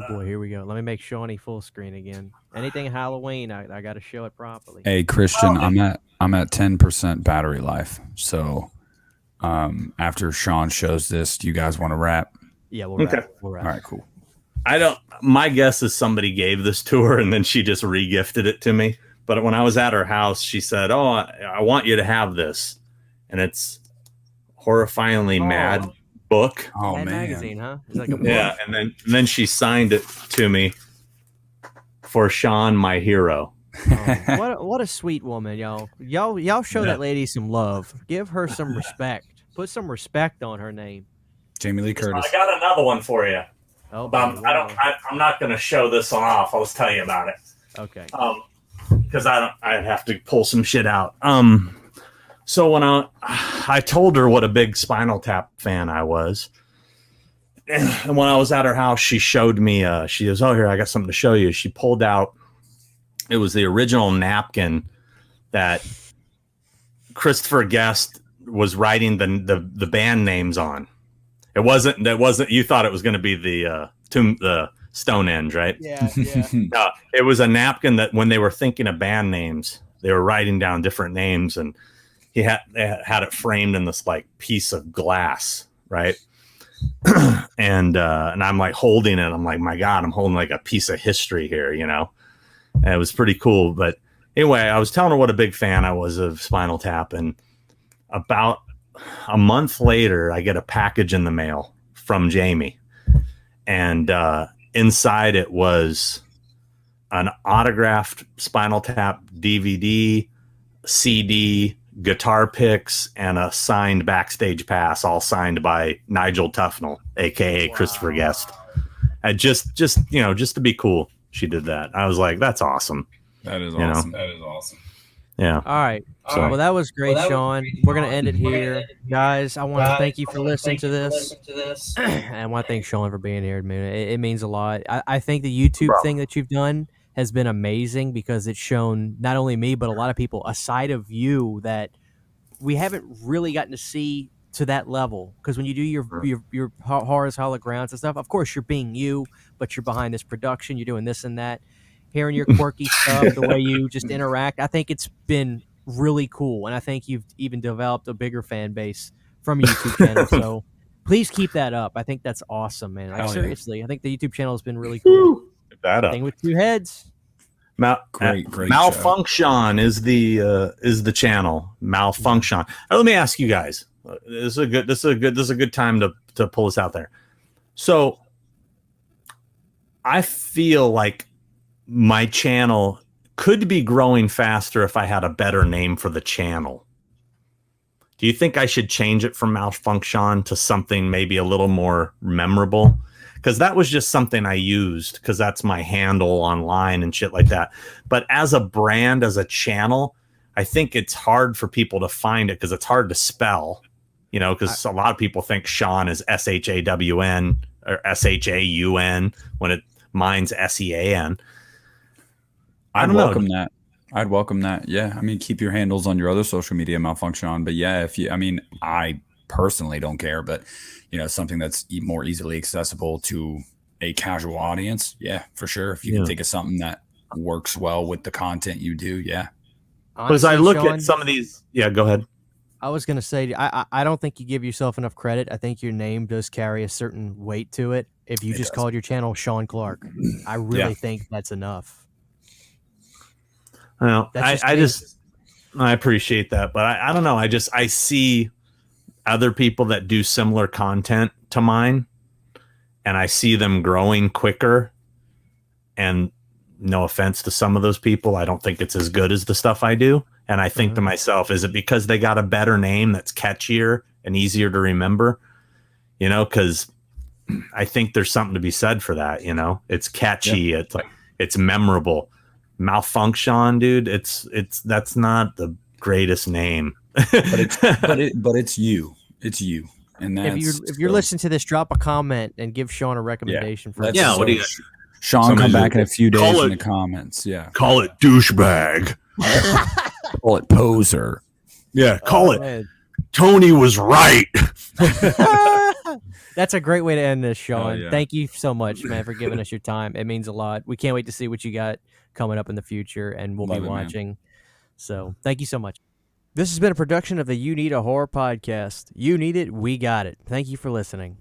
boy, here we go. Let me make Shawnee full screen again. Anything Halloween, I got to show it properly. Hey Christian, I'm at 10% battery life. So after Sean shows this, do you guys want to wrap? Yeah, we'll wrap. Okay. We'll wrap. All right, cool. My guess is somebody gave this to her and then she just re-gifted it to me. But when I was at her house, she said, "Oh, I want you to have this." And it's Horrifyingly Mad book. Oh Mad man. magazine, huh? It's like a book. Yeah, and then she signed it to me for Sean, my hero. Oh, what a sweet woman, y'all. Y'all show that lady some love. Give her some respect. Put some respect on her name. Jamie Lee Curtis. I got another one for you. Oh, I'm not going to show this one off. I'll just tell you about it. Okay. Because I'd have to pull some shit out. So when I told her what a big Spinal Tap fan I was, and when I was at her house, she showed me. She goes, "Oh, here, I got something to show you." She pulled out. It was the original napkin that Christopher Guest was writing the band names on. It wasn't. You thought it was going to be the Stonehenge, right? Yeah. No, it was a napkin that when they were thinking of band names, they were writing down different names, and they had it framed in this like piece of glass, right? and I'm like holding it. I'm like, my God, I'm holding like a piece of history here, And it was pretty cool. But anyway, I was telling her what a big fan I was of Spinal Tap, and about a month later, I get a package in the mail from Jamie, and inside it was an autographed Spinal Tap DVD, CD, guitar picks, and a signed backstage pass, all signed by Nigel Tufnell, aka Christopher Guest. And just to be cool, she did that. I was like, that's awesome. That is awesome. That is awesome. Yeah. All right. Well, that was great, Sean. We're going to end it here. Guys, I want to thank you for listening to this. And I want to thank Sean for being here, man. It means a lot. I think the YouTube thing that you've done has been amazing because it's shown not only me, but a lot of people a side of you that we haven't really gotten to see to that level. Because when you do your horrors, holograms and stuff, of course, you're being you, but you're behind this production. You're doing this and that. Hearing your quirky stuff, the way you just interact, I think it's been really cool. And I think you've even developed a bigger fan base from a YouTube channel. So please keep that up. I think that's awesome, man. Like, seriously, I think the YouTube channel has been really cool. Get that up. Thing with two heads. Great Malfunction is the channel. Malfunction. Now, let me ask you guys. This is a good time to pull this out there. So I feel like my channel could be growing faster if I had a better name for the channel. Do you think I should change it from Malfunction to something maybe a little more memorable? Because that was just something I used because that's my handle online and shit like that. But as a brand, as a channel, I think it's hard for people to find it because it's hard to spell, because a lot of people think Sean is SHAWN or SHAUN when mine's SEAN. I'd welcome that. I'd welcome that. Yeah. I mean, keep your handles on your other social media Malfunction. But yeah, I personally don't care, but something that's more easily accessible to a casual audience. Yeah, for sure. If you can think of something that works well with the content you do. Yeah. Because I look at some of these. Yeah, go ahead. I was going to say, I don't think you give yourself enough credit. I think your name does carry a certain weight to it. If you just called your channel Sean Clark, I really think that's enough. Well, I appreciate that, but I don't know. I see other people that do similar content to mine, and I see them growing quicker. And no offense to some of those people, I don't think it's as good as the stuff I do. And I think to myself, is it because they got a better name that's catchier and easier to remember? Because I think there's something to be said for that. It's catchy. It's like it's memorable. Malfunction, dude. That's not the greatest name, but it's you. It's you. And that's if you're listening to this, drop a comment and give Sean a recommendation for what do you got? Sean, Somebody come back in a just few days call in it- the comments. Yeah. Call it douchebag. Call it poser. Yeah, call it. Man. Tony was right. That's a great way to end this, Sean. yeah. Thank you so much, man, for giving us your time. It means a lot. We can't wait to see what you got coming up in the future, and we'll Love be it, man. watching. So thank you so much. This has been a production of the Uneeda Horror Podcast. You need it, we got it. Thank you for listening.